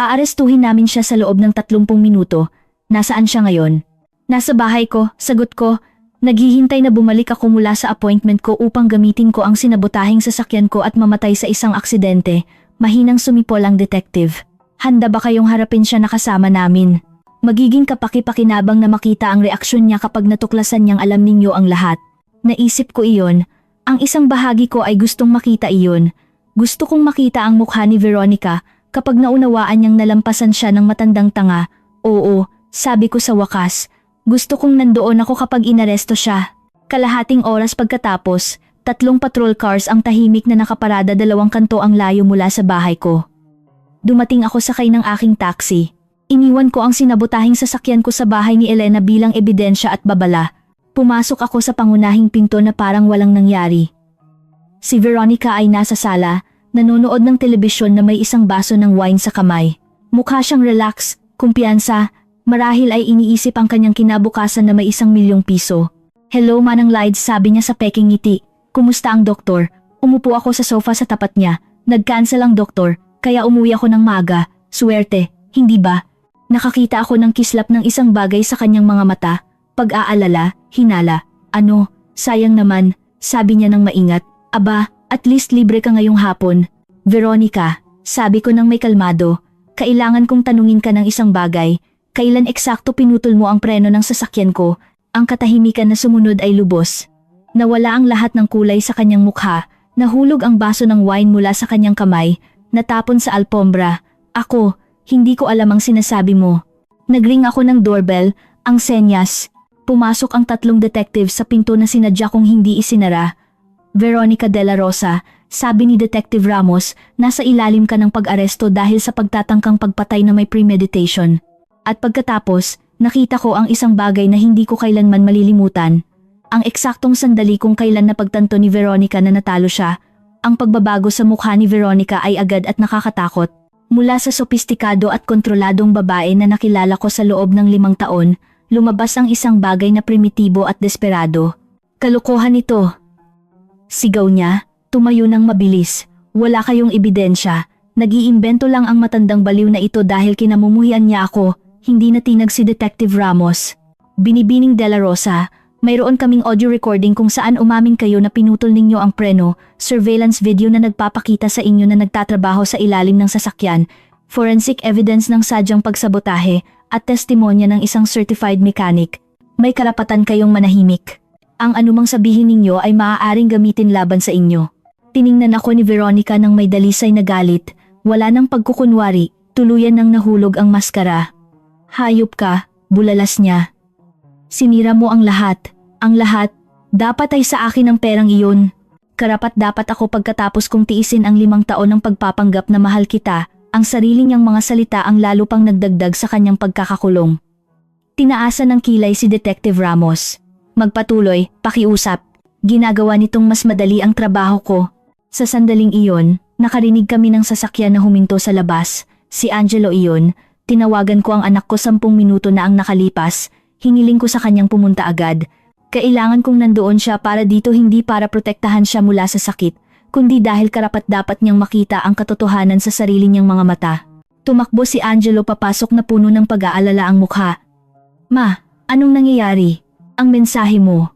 Speaker 1: Aarestuhin namin siya sa loob ng 30 minuto. Nasaan siya ngayon? Nasa bahay ko, sagot ko. Naghihintay na bumalik ako mula sa appointment ko upang gamitin ko ang sinabotahing sasakyan ko at mamatay sa isang aksidente. Mahinang sumipol ang detective. Handa ba kayong harapin siya na kasama namin? Magiging kapaki-pakinabang na makita ang reaksyon niya kapag natuklasan niyang alam ninyo ang lahat. Naisip ko iyon. Ang isang bahagi ko ay gustong makita iyon. Gusto kong makita ang mukha ni Veronica kapag naunawaan niyang nalampasan siya ng matandang tanga. Oo, sabi ko sa wakas. Gusto kong nandoon ako kapag inaresto siya. Kalahating oras pagkatapos, 3 patrol cars ang tahimik na nakaparada 2 kanto ang layo mula sa bahay ko. Dumating ako sakay ng aking taxi. Iniwan ko ang sinabotahing sasakyan ko sa bahay ni Elena bilang ebidensya at babala. Pumasok ako sa pangunahing pinto na parang walang nangyari. Si Veronica ay nasa sala, nanonood ng telebisyon na may isang baso ng wine sa kamay. Mukha siyang relax, kumpiyansa. Marahil ay iniisip ang kanyang kinabukasan na may 1,000,000 piso. Hello Manang Lides, sabi niya sa peking ngiti. Kumusta ang doktor? Umupo ako sa sofa sa tapat niya. Nag-cancel ang doktor, kaya umuwi ako ng maaga. Swerte, hindi ba? Nakakita ako ng kislap ng isang bagay sa kanyang mga mata. Pag-aalala, hinala. Ano, sayang naman, sabi niya nang maingat. Aba, at least libre ka ngayong hapon. Veronica, sabi ko nang may kalmado, kailangan kong tanungin ka ng isang bagay. Kailan eksakto pinutol mo ang preno ng sasakyan ko? Ang katahimikan na sumunod ay lubos. Nawala ang lahat ng kulay sa kanyang mukha. Nahulog ang baso ng wine mula sa kanyang kamay, natapon sa alpombra. Ako, hindi ko alam ang sinasabi mo. Nagring ako ng doorbell, ang senyas. Pumasok ang 3 detective sa pinto na sinadya kong hindi isinara. Veronica de la Rosa, sabi ni Detective Ramos, nasa ilalim ka ng pag-aresto dahil sa pagtatangkang pagpatay na may premeditation. At pagkatapos, nakita ko ang isang bagay na hindi ko kailanman malilimutan. Ang eksaktong sandali kung kailan napagtanto ni Veronica na natalo siya. Ang pagbabago sa mukha ni Veronica ay agad at nakakatakot. Mula sa sopistikado at kontroladong babae na nakilala ko sa loob ng 5 taon, lumabas ang isang bagay na primitibo at desperado. Kalokohan ito. Sigaw niya, tumayo ng mabilis. Wala kayong ebidensya. Nag-iimbento lang ang matandang baliw na ito dahil kinamumuhian niya ako. Hindi natinag si Detective Ramos. Binibining de la Rosa, mayroon kaming audio recording kung saan umamin kayo na pinutol ninyo ang preno, surveillance video na nagpapakita sa inyo na nagtatrabaho sa ilalim ng sasakyan, forensic evidence ng sadyang pagsabotahe, at testimonya ng isang certified mechanic. May karapatan kayong manahimik. Ang anumang sabihin ninyo ay maaaring gamitin laban sa inyo. Tiningnan ako ni Veronica nang may dalisay na galit. Wala nang pagkukunwari, tuluyan nang nahulog ang maskara. Hayop ka, bulalas niya. Sinira mo ang lahat. Ang lahat, dapat ay sa akin ang perang iyon. Karapat-dapat ako pagkatapos kong tiisin ang 5 taon ng pagpapanggap na mahal kita, ang sarili niyang mga salita ang lalo pang nagdagdag sa kanyang pagkakakulong. Tinaasan ng kilay si Detective Ramos. Magpatuloy, pakiusap. Ginagawa nitong mas madali ang trabaho ko. Sa sandaling iyon, nakarinig kami ng sasakyan na huminto sa labas. Si Angelo iyon, tinawagan ko ang anak ko 10 minuto na ang nakalipas. Hiniling ko sa kanyang pumunta agad. Kailangan kong nandoon siya para dito, hindi para protektahan siya mula sa sakit, kundi dahil karapat-dapat niyang makita ang katotohanan sa sarili niyang mga mata. Tumakbo si Angelo papasok na puno ng pag-aalala ang mukha. Ma, anong nangyayari? Ang mensahe mo.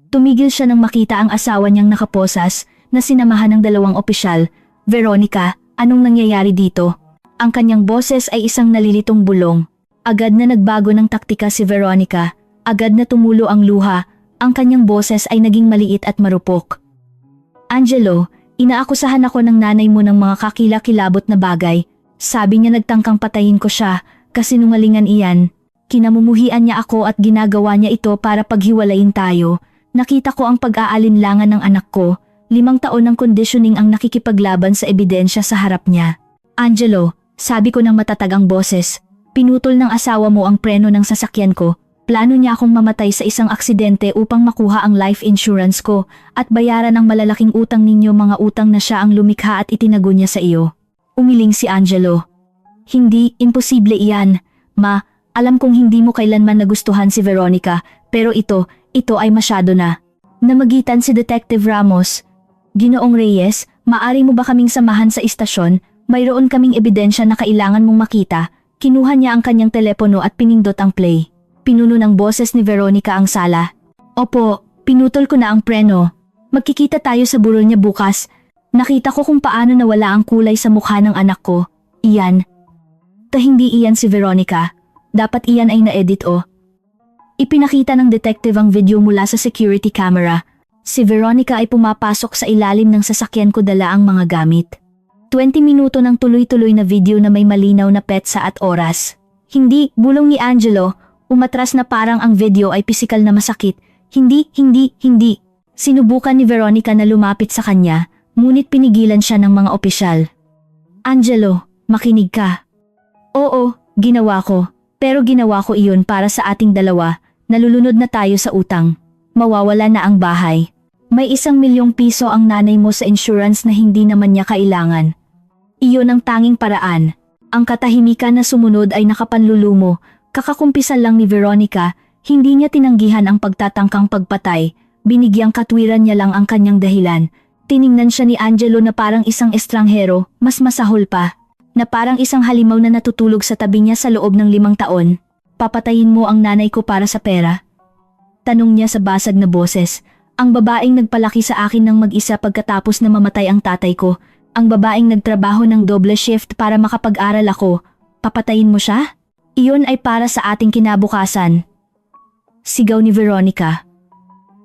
Speaker 1: Tumigil siya nang makita ang asawa niyang nakaposas na sinamahan ng 2 opisyal. Veronica, anong nangyayari dito? Ang kanyang boses ay isang nalilitong bulong. Agad na nagbago ng taktika si Veronica. Agad na tumulo ang luha. Ang kanyang boses ay naging maliit at marupok. Angelo, inaakusahan ako ng nanay mo ng mga kakilakilabot na bagay. Sabi niya nagtangkang patayin ko siya, kasinungalingan iyan. Kinamumuhian niya ako at ginagawa niya ito para paghiwalayin tayo. Nakita ko ang pag-aalinlangan ng anak ko. 5 taon ng conditioning ang nakikipaglaban sa ebidensya sa harap niya. Angelo, sabi ko ng matatag ang boses, pinutol ng asawa mo ang preno ng sasakyan ko. Plano niya akong mamatay sa isang aksidente upang makuha ang life insurance ko at bayaran ang malalaking utang ninyo, mga utang na siya ang lumikha at itinago niya sa iyo. Umiling si Angelo. Hindi, imposible iyan. Ma, alam kong hindi mo kailanman nagustuhan si Veronica, pero ito ay masyado na. Namagitan si Detective Ramos. Ginoong Reyes, maari mo ba kaming samahan sa istasyon? Mayroon kaming ebidensya na kailangan mong makita. Kinuha niya ang kanyang telepono at pinindot ang play. Pinuno ng boses ni Veronica ang sala. Opo, pinutol ko na ang preno. Magkikita tayo sa burol niya bukas. Nakita ko kung paano nawala ang kulay sa mukha ng anak ko. Iyan. Hindi iyan si Veronica. Dapat iyan ay na-edit o. Ipinakita ng detective ang video mula sa security camera. Si Veronica ay pumapasok sa ilalim ng sasakyan ko, dala ang mga gamit. 20 minuto ng tuloy-tuloy na video na may malinaw na petsa at oras. Hindi, bulong ni Angelo. Umatras na parang ang video ay pisikal na masakit. Hindi. Sinubukan ni Veronica na lumapit sa kanya, ngunit pinigilan siya ng mga opisyal. Angelo, makinig ka. Oo, ginawa ko. Pero ginawa ko iyon para sa ating dalawa. Nalulunod na tayo sa utang. Mawawala na ang bahay. May 1 milyong piso ang nanay mo sa insurance na hindi naman niya kailangan. Iyon ang tanging paraan. Ang katahimikan na sumunod ay nakapanlulumo. Kakakumpisan lang ni Veronica, hindi niya tinanggihan ang pagtatangkang pagpatay, binigyang katwiran niya lang ang kanyang dahilan. Tiningnan siya ni Angelo na parang isang estranghero, mas masahol pa. na parang isang halimaw na natutulog sa tabi niya sa loob ng 5 taon. Papatayin mo ang nanay ko para sa pera? Tanong niya sa basag na boses. Ang babaeng nagpalaki sa akin ng mag-isa pagkatapos na mamatay ang tatay ko. Ang babaeng nagtrabaho ng doble shift para makapag-aral ako. Papatayin mo siya? Iyon ay para sa ating kinabukasan. Sigaw ni Veronica.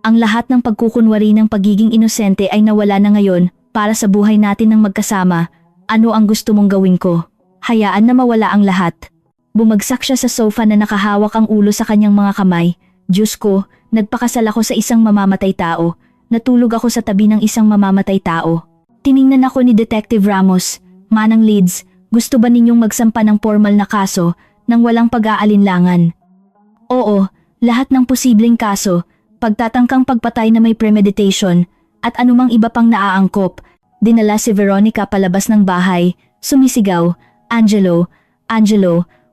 Speaker 1: Ang lahat ng pagkukunwari ng pagiging inosente ay nawala na ngayon para sa buhay natin ng magkasama. Ano ang gusto mong gawin ko? Hayaan na mawala ang lahat. Bumagsak siya sa sofa na nakahawak ang ulo sa kanyang mga kamay. Diyos ko, nagpakasal ako sa isang mamamatay tao. Natulog ako sa tabi ng isang mamamatay tao. Tiningnan ako ni Detective Ramos. Manang Leeds, gusto ba ninyong magsampa ng formal na kaso nang walang pag-aalinlangan? Oo, lahat ng posibleng kaso, pagtatangkang pagpatay na may premeditation, at anumang iba pang naaangkop. Dinala si Veronica palabas ng bahay, sumisigaw, Angelo,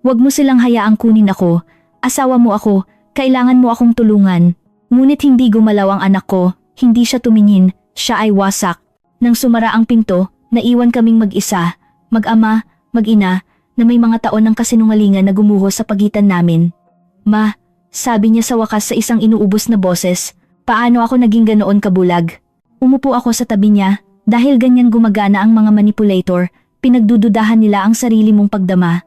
Speaker 1: wag mo silang hayaang kunin ako. Asawa mo ako, kailangan mo akong tulungan. Ngunit hindi gumalaw ang anak ko, hindi siya tumingin, siya ay wasak. Nang sumara ang pinto, naiwan kaming mag-isa, mag-ama, mag-ina, na may mga taon ng kasinungalingan na gumuho sa pagitan namin. Ma, sabi niya sa wakas sa isang inuubos na boses, paano ako naging ganoon kabulag? Umupo ako sa tabi niya. Dahil ganyan gumagana ang mga manipulator, pinagdududahan nila ang sarili mong pagdama.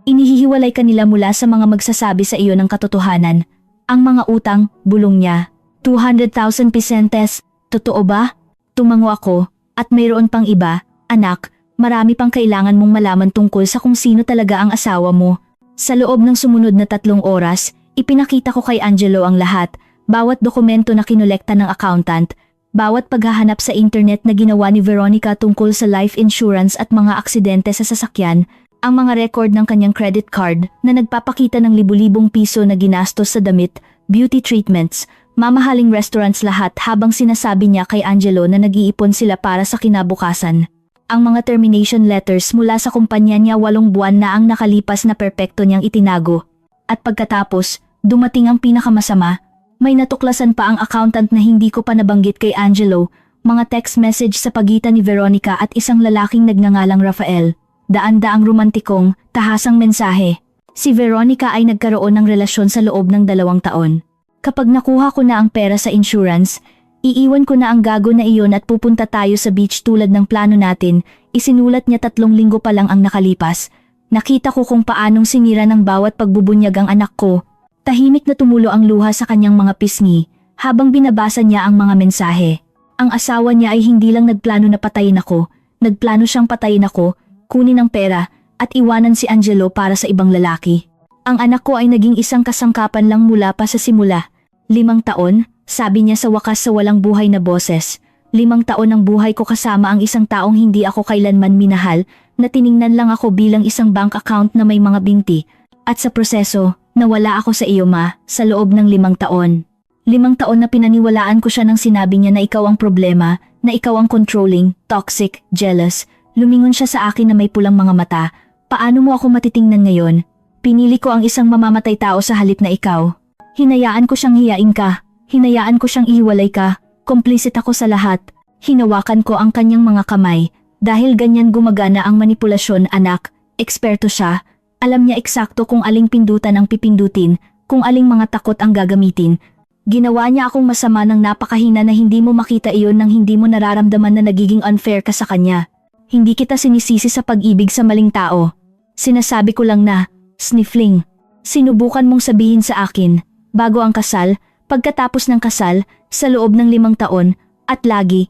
Speaker 1: Inihihiwalay ka nila mula sa mga magsasabi sa iyo ng katotohanan. Ang mga utang, bulong niya. 200,000 pesentes, totoo ba? Tumango ako, at mayroon pang iba, anak, marami pang kailangan mong malaman tungkol sa kung sino talaga ang asawa mo. Sa loob ng sumunod na 3 oras, ipinakita ko kay Angelo ang lahat, bawat dokumento na kinolekta ng accountant, bawat paghahanap sa internet na ginawa ni Veronica tungkol sa life insurance at mga aksidente sa sasakyan, ang mga record ng kanyang credit card na nagpapakita ng libu-libong piso na ginastos sa damit, beauty treatments, mamahaling restaurants lahat habang sinasabi niya kay Angelo na nag-iipon sila para sa kinabukasan. Ang mga termination letters mula sa kumpanya niya 8 buwan na ang nakalipas na perpekto niyang itinago. At pagkatapos, dumating ang pinakamasama. May natuklasan pa ang accountant na hindi ko pa nabanggit kay Angelo, mga text message sa pagitan ni Veronica at isang lalaking nagngangalang Rafael. Daan-daang romantikong, tahasang mensahe. Si Veronica ay nagkaroon ng relasyon sa loob ng 2 taon. Kapag nakuha ko na ang pera sa insurance, iiwan ko na ang gago na iyon at pupunta tayo sa beach tulad ng plano natin. Isinulat niya 3 linggo pa lang ang nakalipas. Nakita ko kung paanong sinira ng bawat pagbubunyag ang anak ko. Tahimik na tumulo ang luha sa kanyang mga pisngi habang binabasa niya ang mga mensahe. Ang asawa niya ay hindi lang nagplano na patayin ako, nagplano siyang patayin ako, kunin ang pera at iwanan si Angelo para sa ibang lalaki. Ang anak ko ay naging isang kasangkapan lang mula pa sa simula. 5 taon, sabi niya sa wakas sa walang buhay na boses. 5 taon ng buhay ko kasama ang isang taong hindi ako kailanman minahal, na tiningnan lang ako bilang isang bank account na may mga binti. At sa proseso, nawala ako sa iyo ma, sa loob ng 5 taon. 5 taon na pinaniwalaan ko siya nang sinabi niya na ikaw ang problema, na ikaw ang controlling, toxic, jealous. Lumingon siya sa akin na may pulang mga mata. Paano mo ako matitingnan ngayon? Pinili ko ang isang mamamatay tao sa halip na ikaw. Hinayaan ko siyang hiyain ka. Hinayaan ko siyang ihiwalay ka. Komplisit ako sa lahat. Hinawakan ko ang kanyang mga kamay. Dahil ganyan gumagana ang manipulasyon anak. Eksperto siya. Alam niya eksakto kung aling pindutan ang pipindutin, kung aling mga takot ang gagamitin. Ginawa niya akong masama ng napakahina na hindi mo makita iyon nang hindi mo nararamdaman na nagiging unfair ka sa kanya. Hindi kita sinisisi sa pag-ibig sa maling tao. Sinasabi ko lang na, sniffling. Sinubukan mong sabihin sa akin, bago ang kasal, pagkatapos ng kasal, sa loob ng 5 taon, at lagi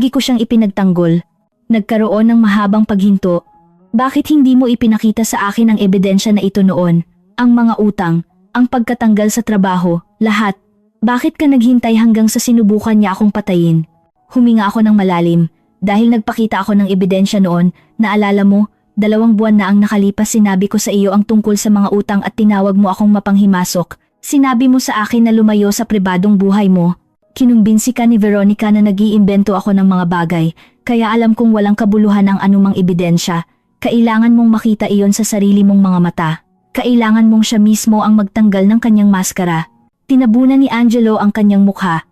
Speaker 1: ko siyang ipinagtanggol. Nagkaroon ng mahabang paghinto. Bakit hindi mo ipinakita sa akin ang ebidensya na ito noon? Ang mga utang, ang pagkatanggal sa trabaho, lahat. Bakit ka naghintay hanggang sa sinubukan niya akong patayin? Huminga ako ng malalim. Dahil nagpakita ako ng ebidensya noon, naalala mo, 2 buwan na ang nakalipas sinabi ko sa iyo ang tungkol sa mga utang at tinawag mo akong mapanghimasok. Sinabi mo sa akin na lumayo sa pribadong buhay mo. Kinumbinsi ka ni Veronica na nag-iimbento ako ng mga bagay, kaya alam kong walang kabuluhan ang anumang ebidensya. Kailangan mong makita iyon sa sarili mong mga mata. Kailangan mong siya mismo ang magtanggal ng kanyang maskara. Tinabunan ni Angelo ang kanyang mukha.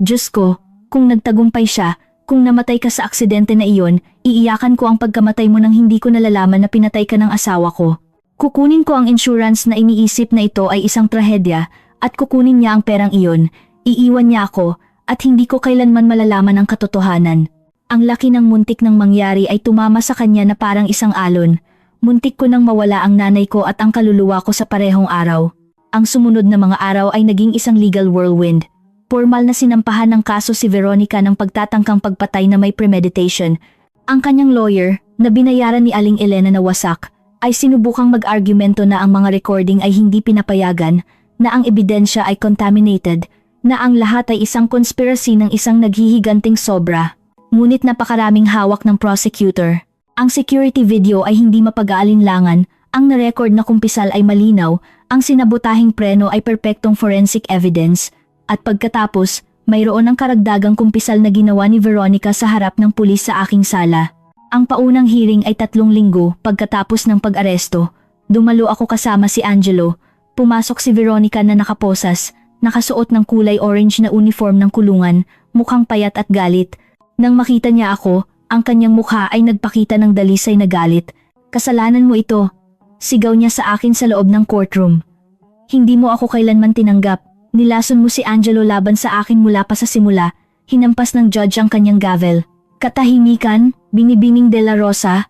Speaker 1: Diyos ko, kung nagtagumpay siya, Kung namatay ka sa aksidente na iyon, iiyakan ko ang pagkamatay mo nang hindi ko nalalaman na pinatay ka ng asawa ko. Kukunin ko ang insurance na iniisip na ito ay isang trahedya at kukunin niya ang perang iyon, iiwan niya ako at hindi ko kailanman malalaman ang katotohanan. Ang laki ng muntik ng mangyari ay tumama sa kanya na parang isang alon. Muntik ko nang mawala ang nanay ko at ang kaluluwa ko sa parehong araw. Ang sumunod na mga araw ay naging isang legal whirlwind. Formal na sinampahan ng kaso si Veronica ng pagtatangkang pagpatay na may premeditation. Ang kanyang lawyer, na binayaran ni Aling Elena na wasak, ay sinubukang mag-argumento na ang mga recording ay hindi pinapayagan, na ang ebidensya ay contaminated, na ang lahat ay isang conspiracy ng isang naghihiganting sobra. Ngunit napakaraming hawak ng prosecutor. Ang security video ay hindi mapag-aalinlangan, ang na-record na kumpisal ay malinaw, ang sinabotahing preno ay perpektong forensic evidence, at pagkatapos, mayroon ang karagdagang kumpisal na ginawa ni Veronica sa harap ng pulis sa aking sala. Ang paunang hearing ay 3 linggo pagkatapos ng pag-aresto. Dumalo ako kasama si Angelo. Pumasok si Veronica na nakaposas, nakasuot ng kulay orange na uniform ng kulungan, mukhang payat at galit. Nang makita niya ako, ang kanyang mukha ay nagpakita ng dalisay na galit. "Kasalanan mo ito," sigaw niya sa akin sa loob ng courtroom. "Hindi mo ako kailanman tinanggap. Nilason mo si Angelo laban sa akin mula pa sa simula." Hinampas ng judge ang kanyang gavel. "Katahimikan, Binibining de la Rosa."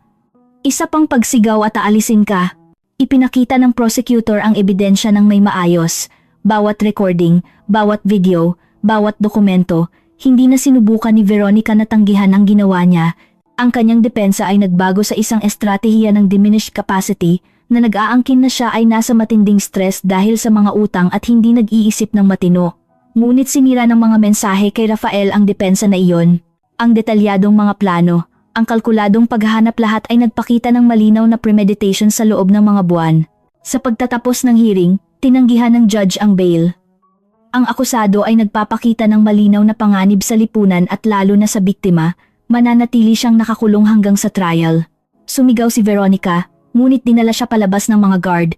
Speaker 1: Isa pang pagsigaw at aalisin ka. Ipinakita ng prosecutor ang ebidensya ng may maayos. Bawat recording, bawat video, bawat dokumento. Hindi na sinubukan ni Veronica na tanggihan ang ginawa niya. Ang kanyang depensa ay nagbago sa isang estratehiya ng diminished capacity na nag-aangkin na siya ay nasa matinding stress dahil sa mga utang at hindi nag-iisip ng matino. Ngunit sinira ng mga mensahe kay Rafael ang depensa na iyon. Ang detalyadong mga plano, ang kalkuladong paghahanap lahat ay nagpakita ng malinaw na premeditation sa loob ng mga buwan. Sa pagtatapos ng hearing, tinanggihan ng judge ang bail. Ang akusado ay nagpapakita ng malinaw na panganib sa lipunan at lalo na sa biktima, mananatili siyang nakakulong hanggang sa trial. Sumigaw si Veronica, ngunit dinala siya palabas ng mga guard.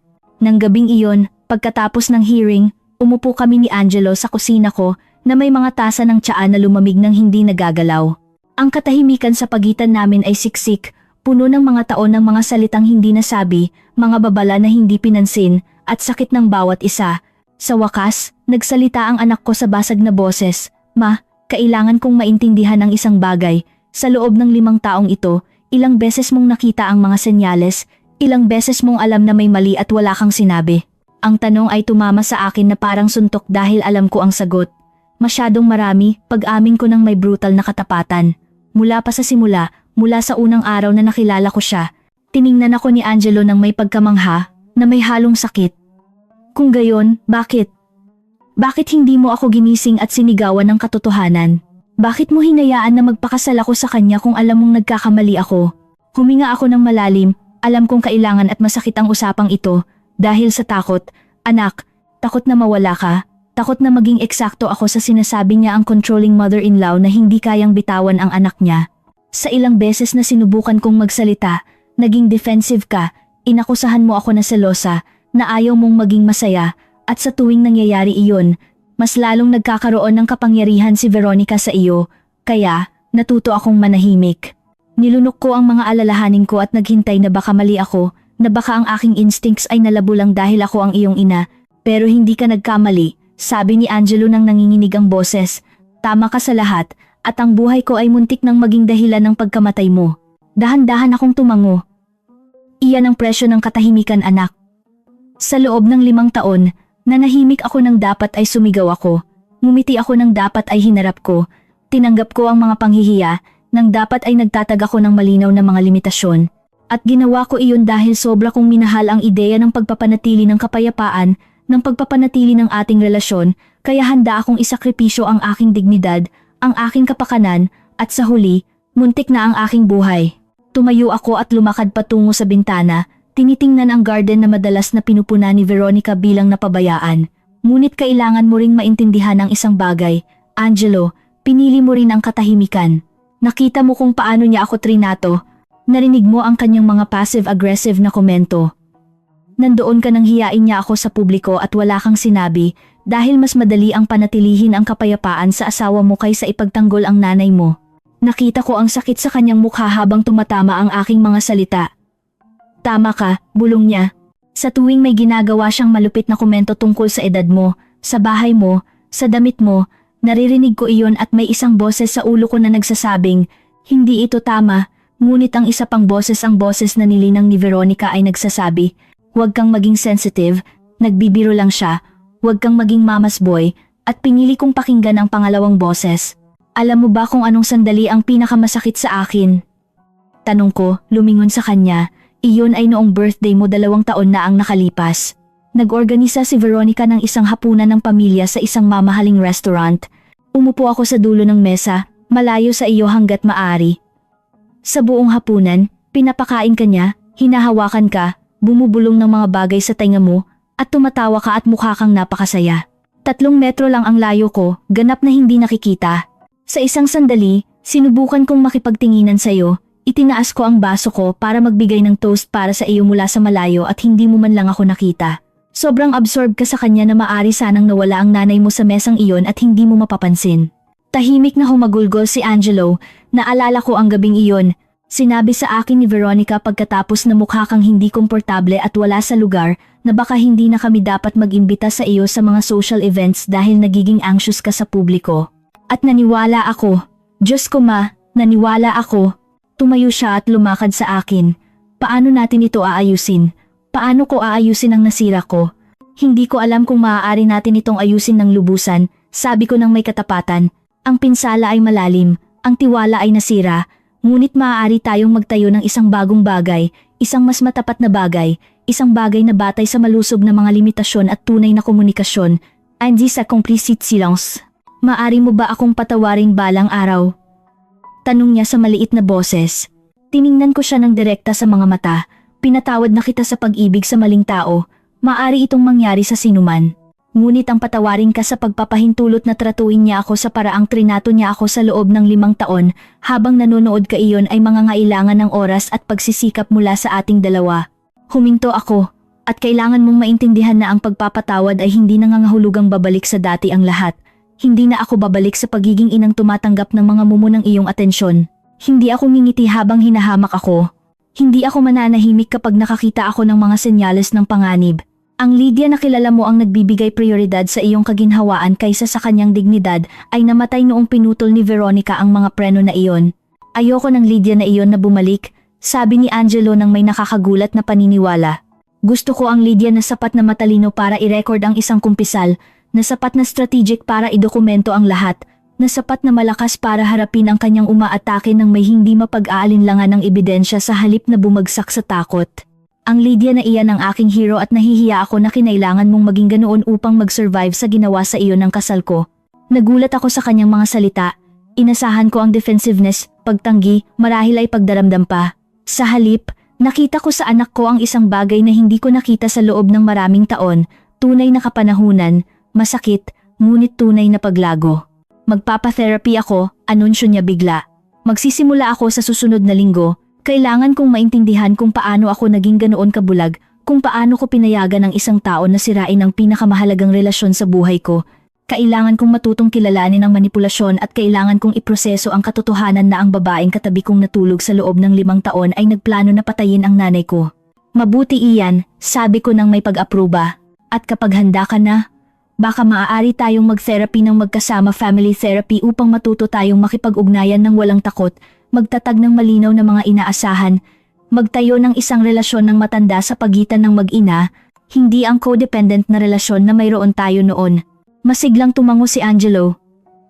Speaker 1: Nang gabing iyon, pagkatapos ng hearing, umupo kami ni Angelo sa kusina ko na may mga tasa ng tsaa na lumamig ng hindi nagagalaw. Ang katahimikan sa pagitan namin ay siksik, puno ng mga taon ng mga salitang hindi nasabi, mga babala na hindi pinansin, at sakit ng bawat isa. Sa wakas, nagsalita ang anak ko sa basag na boses. "Ma, kailangan kong maintindihan ang isang bagay. Sa loob ng 5 taong ito, ilang beses mong nakita ang mga senyales, ilang beses mong alam na may mali at wala kang sinabi." Ang tanong ay tumama sa akin na parang suntok dahil alam ko ang sagot. Masyadong marami, pag-amin ko ng may brutal na katapatan. Mula pa sa simula, mula sa unang araw na nakilala ko siya, tiningnan ako ni Angelo ng may pagkamangha, na may halong sakit. Kung gayon, bakit? Bakit hindi mo ako ginising at sinigawan ng katotohanan? Bakit mo hinayaan na magpakasal ako sa kanya kung alam mong nagkakamali ako? Huminga ako ng malalim, alam kong kailangan at masakit ang usapang ito, dahil sa takot. Anak, takot na mawala ka. Takot na maging eksakto ako sa sinasabi niya ang controlling mother-in-law na hindi kayang bitawan ang anak niya. Sa ilang beses na sinubukan kong magsalita, naging defensive ka, inakusahan mo ako na selosa, na ayaw mong maging masaya, at sa tuwing nangyayari iyon, mas lalong nagkakaroon ng kapangyarihan si Veronica sa iyo, kaya natuto akong manahimik. Nilunok ko ang mga alalahanin ko at naghintay na baka mali ako, na baka ang aking instincts ay nalabo lang dahil ako ang iyong ina, pero hindi ka nagkamali. Sabi ni Angelo nang nanginginig ang boses, "Tama ka sa lahat, at ang buhay ko ay muntik nang maging dahilan ng pagkamatay mo." Dahan-dahan akong tumango. Iyan ang presyo ng katahimikan, anak. Sa loob ng 5 taon, nanahimik ako nang dapat ay sumigaw ako. Ngumiti ako nang dapat ay hinarap ko. Tinanggap ko ang mga panghihiya, nang dapat ay nagtatag ako ng malinaw na mga limitasyon. At ginawa ko iyon dahil sobra kong minahal ang ideya ng pagpapanatili ng kapayapaan, ng pagpapanatili ng ating relasyon, kaya handa akong isakripisyo ang aking dignidad, ang aking kapakanan, at sa huli, muntik na ang aking buhay. Tumayo ako at lumakad patungo sa bintana, tinitingnan ang garden na madalas na pinupuna ni Veronica bilang napabayaan. Ngunit kailangan mo ring maintindihan ang isang bagay, Angelo, pinili mo rin ang katahimikan. Nakita mo kung paano niya ako trinato, narinig mo ang kanyang mga passive-aggressive na komento. Nandoon ka nang hiyain niya ako sa publiko at wala kang sinabi dahil mas madali ang panatilihin ang kapayapaan sa asawa mo kaysa ipagtanggol ang nanay mo. Nakita ko ang sakit sa kanyang mukha habang tumatama ang aking mga salita. Tama ka, bulong niya. Sa tuwing may ginagawa siyang malupit na komento tungkol sa edad mo, sa bahay mo, sa damit mo, naririnig ko iyon at may isang boses sa ulo ko na nagsasabing, hindi ito tama, ngunit ang isa pang boses, ang boses na nilinang ni Veronica ay nagsasabi, huwag kang maging sensitive, nagbibiro lang siya, huwag kang maging mama's boy, at pinili kong pakinggan ang pangalawang boses. Alam mo ba kung anong sandali ang pinakamasakit sa akin? Tanong ko, lumingon sa kanya, iyon ay noong birthday mo 2 taon na ang nakalipas. Nag-organisa si Veronica ng isang hapunan ng pamilya sa isang mamahaling restaurant. Umupo ako sa dulo ng mesa, malayo sa iyo hanggat maaari. Sa buong hapunan, pinapakain ka niya, hinahawakan ka, bumubulong ng mga bagay sa tenga mo, at tumatawa ka at mukha kang napakasaya. 3 metro lang ang layo ko, ganap na hindi nakikita. Sa isang sandali, sinubukan kong makipagtinginan sa iyo, itinaas ko ang baso ko para magbigay ng toast para sa iyo mula sa malayo at hindi mo man lang ako nakita. Sobrang absorb ka sa kanya na maari sanang nawala ang nanay mo sa mesang iyon at hindi mo mapapansin. Tahimik na humagulgol si Angelo, naalala ko ang gabing iyon. Sinabi sa akin ni Veronica pagkatapos na mukha kang hindi komportable at wala sa lugar na baka hindi na kami dapat mag-imbita sa iyo sa mga social events dahil nagiging anxious ka sa publiko. At naniwala ako. Diyos ko ma, naniwala ako. Tumayo siya at lumakad sa akin. Paano natin ito aayusin? Paano ko aayusin ang nasira ko? Hindi ko alam kung maaari natin itong ayusin ng lubusan, sabi ko ng may katapatan. Ang pinsala ay malalim, ang tiwala ay nasira, ngunit maaari tayong magtayo ng isang bagong bagay, isang mas matapat na bagay, isang bagay na batay sa malusog na mga limitasyon at tunay na komunikasyon. Andi sa complicit silence. Maari mo ba akong patawarin balang araw? Tanong niya sa maliit na boses. Tiningnan ko siya ng direkta sa mga mata. Pinatawad na kita sa pag-ibig sa maling tao. Maari itong mangyari sa sinuman. Ngunit ang patawarin ka sa pagpapahintulot na tratuin niya ako sa paraang trinato niya ako sa loob ng 5 taon habang nanonood ka iyon ay mangangailangan ng oras at pagsisikap mula sa ating dalawa. Huminto ako at kailangan mong maintindihan na ang pagpapatawad ay hindi nangangahulugang babalik sa dati ang lahat. Hindi na ako babalik sa pagiging inang tumatanggap ng mga mumu ng iyong atensyon. Hindi ako ngingiti habang hinahamak ako. Hindi ako mananahimik kapag nakakita ako ng mga senyales ng panganib. Ang Lydia na kilala mo ang nagbibigay prioridad sa iyong kaginhawaan kaysa sa kanyang dignidad ay namatay noong pinutol ni Veronica ang mga preno na iyon. Ayoko ng Lydia na iyon na bumalik, sabi ni Angelo nang may nakakagulat na paniniwala. Gusto ko ang Lydia na sapat na matalino para i-record ang isang kumpisal, na sapat na strategic para idokumento ang lahat, na sapat na malakas para harapin ang kanyang umaatake ng may hindi mapag-aalinlangan ng ebidensya sa halip na bumagsak sa takot. Ang Lydia na iyan ang aking hero at nahihiya ako na kinailangan mong maging ganoon upang mag-survive sa ginawa sa iyo ng kasal ko. Nagulat ako sa kanyang mga salita. Inasahan ko ang defensiveness, pagtanggi, marahil ay pagdaramdam pa. Sa halip, nakita ko sa anak ko ang isang bagay na hindi ko nakita sa loob ng maraming taon, tunay na kapanahunan, masakit, ngunit tunay na paglago. Magpapatherapy ako, anunsyo niya bigla. Magsisimula ako sa susunod na linggo. Kailangan kong maintindihan kung paano ako naging ganoon kabulag, kung paano ko pinayagan ng isang tao na sirain ang pinakamahalagang relasyon sa buhay ko. Kailangan kong matutong kilalanin ang manipulasyon at kailangan kong iproseso ang katotohanan na ang babaeng katabi kong natulog sa loob ng 5 taon ay nagplano na patayin ang nanay ko. Mabuti iyan, sabi ko nang may pag-aproba. At kapag handa ka na, baka maaari tayong mag-therapy ng magkasama, family therapy, upang matuto tayong makipag-ugnayan ng walang takot, magtatag ng malinaw na mga inaasahan, magtayo ng isang relasyon ng matanda sa pagitan ng mag-ina, hindi ang codependent na relasyon na mayroon tayo noon. Masiglang tumango si Angelo.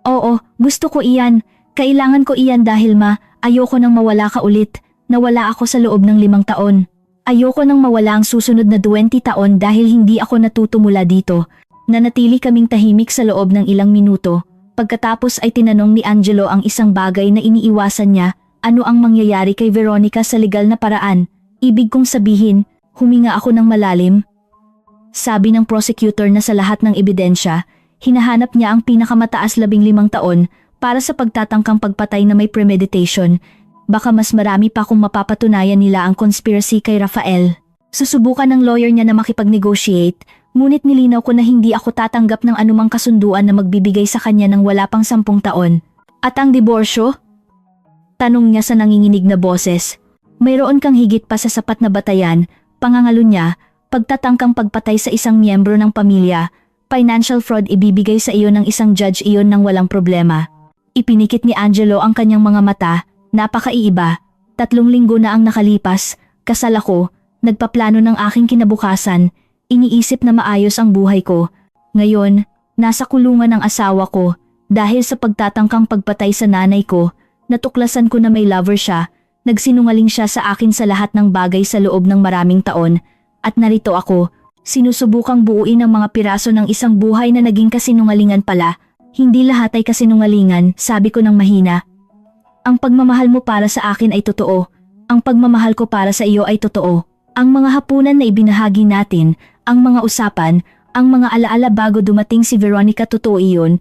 Speaker 1: Oo, gusto ko iyan. Kailangan ko iyan dahil ayoko nang mawala ka ulit. Nawala ako sa loob ng 5 taon. Ayoko nang mawala ang susunod na 20 taon dahil hindi ako natuto mula dito. Nanatili kaming tahimik sa loob ng ilang minuto. Pagkatapos ay tinanong ni Angelo ang isang bagay na iniiwasan niya, ano ang mangyayari kay Veronica sa legal na paraan. Ibig kong sabihin, huminga ako ng malalim. Sabi ng prosecutor na sa lahat ng ebidensya, hinahanap niya ang pinakamataas 15 taon para sa pagtatangkang pagpatay na may premeditation. Baka mas marami pa kung mapapatunayan nila ang conspiracy kay Rafael. Susubukan ng lawyer niya na makipag-negotiate, ngunit nilinaw ko na hindi ako tatanggap ng anumang kasunduan na magbibigay sa kanya ng wala pang 10 taon. At ang diborsyo? Tanong niya sa nanginginig na boses. Mayroon kang higit pa sa sapat na batayan, pangangalo niya, pagtatangkang pagpatay sa isang miyembro ng pamilya, financial fraud ibibigay sa iyo ng isang judge iyon ng walang problema. Ipinikit ni Angelo ang kanyang mga mata, napakaiiba. 3 linggo na ang nakalipas, kasal ako, nagpaplano ng aking kinabukasan, iniisip na maayos ang buhay ko. Ngayon, nasa kulungan ang asawa ko, dahil sa pagtatangkang pagpatay sa nanay ko, natuklasan ko na may lover siya, nagsinungaling siya sa akin sa lahat ng bagay sa loob ng maraming taon, at narito ako, sinusubukang buuin ang mga piraso ng isang buhay na naging kasinungalingan pala. Hindi lahat ay kasinungalingan, sabi ko ng mahina. Ang pagmamahal mo para sa akin ay totoo, ang pagmamahal ko para sa iyo ay totoo. Ang mga hapunan na ibinahagi natin, ang mga usapan, ang mga alaala bago dumating si Veronica totoo iyon,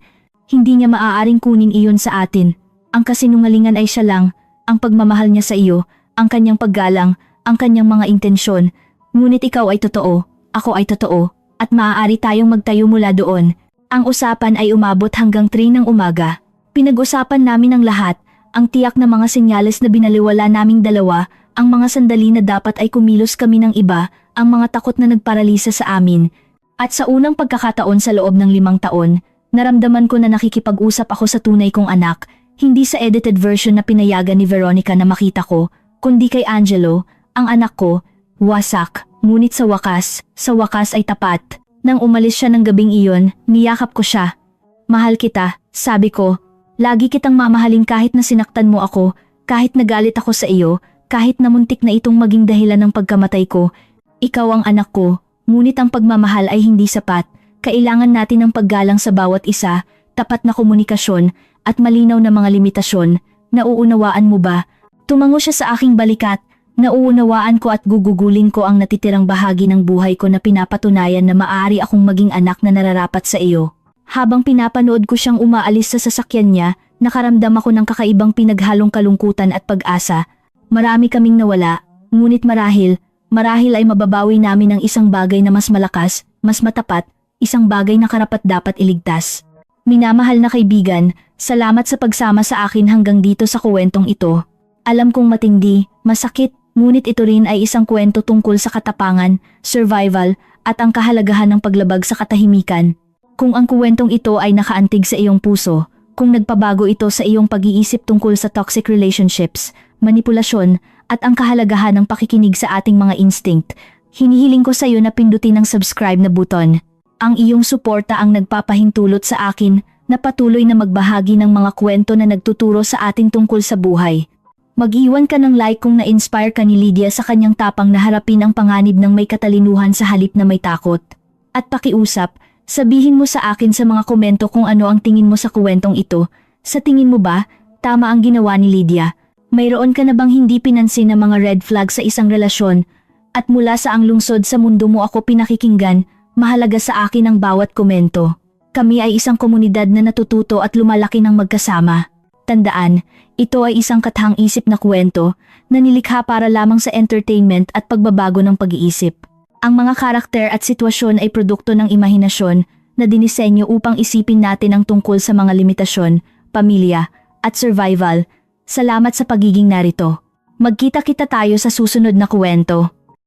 Speaker 1: hindi niya maaaring kunin iyon sa atin. Ang kasinungalingan ay siya lang, ang pagmamahal niya sa iyo, ang kanyang paggalang, ang kanyang mga intensyon. Ngunit ikaw ay totoo, ako ay totoo, at maaari tayong magtayo mula doon. Ang usapan ay umabot hanggang 3 ng umaga. Pinag-usapan namin ang lahat, ang tiyak na mga senyales na binaliwala naming dalawa, ang mga sandali na dapat ay kumilos kami ng iba, ang mga takot na nagparalisa sa amin. At sa unang pagkakataon sa loob ng 5 taon, naramdaman ko na nakikipag-usap ako sa tunay kong anak, hindi sa edited version na pinayagan ni Veronica na makita ko, kundi kay Angelo, ang anak ko, wasak, ngunit sa wakas ay tapat. Nang umalis siya ng gabing iyon, niyakap ko siya. Mahal kita, sabi ko. Lagi kitang mamahalin kahit na sinaktan mo ako, kahit nagalit ako sa iyo, kahit na muntik na itong maging dahilan ng pagkamatay ko. Ikaw ang anak ko, ngunit ang pagmamahal ay hindi sapat. Kailangan natin ng paggalang sa bawat isa, tapat na komunikasyon, at malinaw na mga limitasyon. Nauunawaan mo ba? Tumango siya sa aking balikat. Nauunawaan ko at gugugulin ko ang natitirang bahagi ng buhay ko na pinapatunayan na maaari akong maging anak na nararapat sa iyo. Habang pinapanood ko siyang umaalis sa sasakyan niya, nakaramdam ako ng kakaibang pinaghalong kalungkutan at pag-asa. Marami kaming nawala, ngunit marahil ay mababawi namin ang isang bagay na mas malakas, mas matapat, isang bagay na karapat-dapat iligtas. Minamahal na kaibigan, salamat sa pagsama sa akin hanggang dito sa kwentong ito. Alam kong matindi, masakit, ngunit ito rin ay isang kwento tungkol sa katapangan, survival, at ang kahalagahan ng paglabag sa katahimikan. Kung ang kwentong ito ay nakaantig sa iyong puso, kung nagpabago ito sa iyong pag-iisip tungkol sa toxic relationships, manipulasyon, at ang kahalagahan ng pakikinig sa ating mga instinct, hinihiling ko sa iyo na pindutin ang subscribe na button. Ang iyong suporta ang nagpapahintulot sa akin na patuloy na magbahagi ng mga kwento na nagtuturo sa atin tungkol sa buhay. Mag-iwan ka ng like kung na-inspire ka ni Lydia sa kanyang tapang na harapin ang panganib ng may katalinuhan sa halip na may takot. At pakiusap, sabihin mo sa akin sa mga komento kung ano ang tingin mo sa kwentong ito. Sa tingin mo ba, tama ang ginawa ni Lydia? Mayroon ka na bang hindi pinansin na mga red flag sa isang relasyon? At mula sa ang lungsod sa mundo mo ako pinakikinggan, mahalaga sa akin ang bawat komento. Kami ay isang komunidad na natututo at lumalaki ng magkasama. Tandaan, ito ay isang kathang-isip na kwento na nilikha para lamang sa entertainment at pagbabago ng pag-iisip. Ang mga karakter at sitwasyon ay produkto ng imahinasyon na dinisenyo upang isipin natin ang tungkol sa mga limitasyon, pamilya, at survival. Salamat sa pagiging narito. Magkita-kita tayo sa susunod na kwento.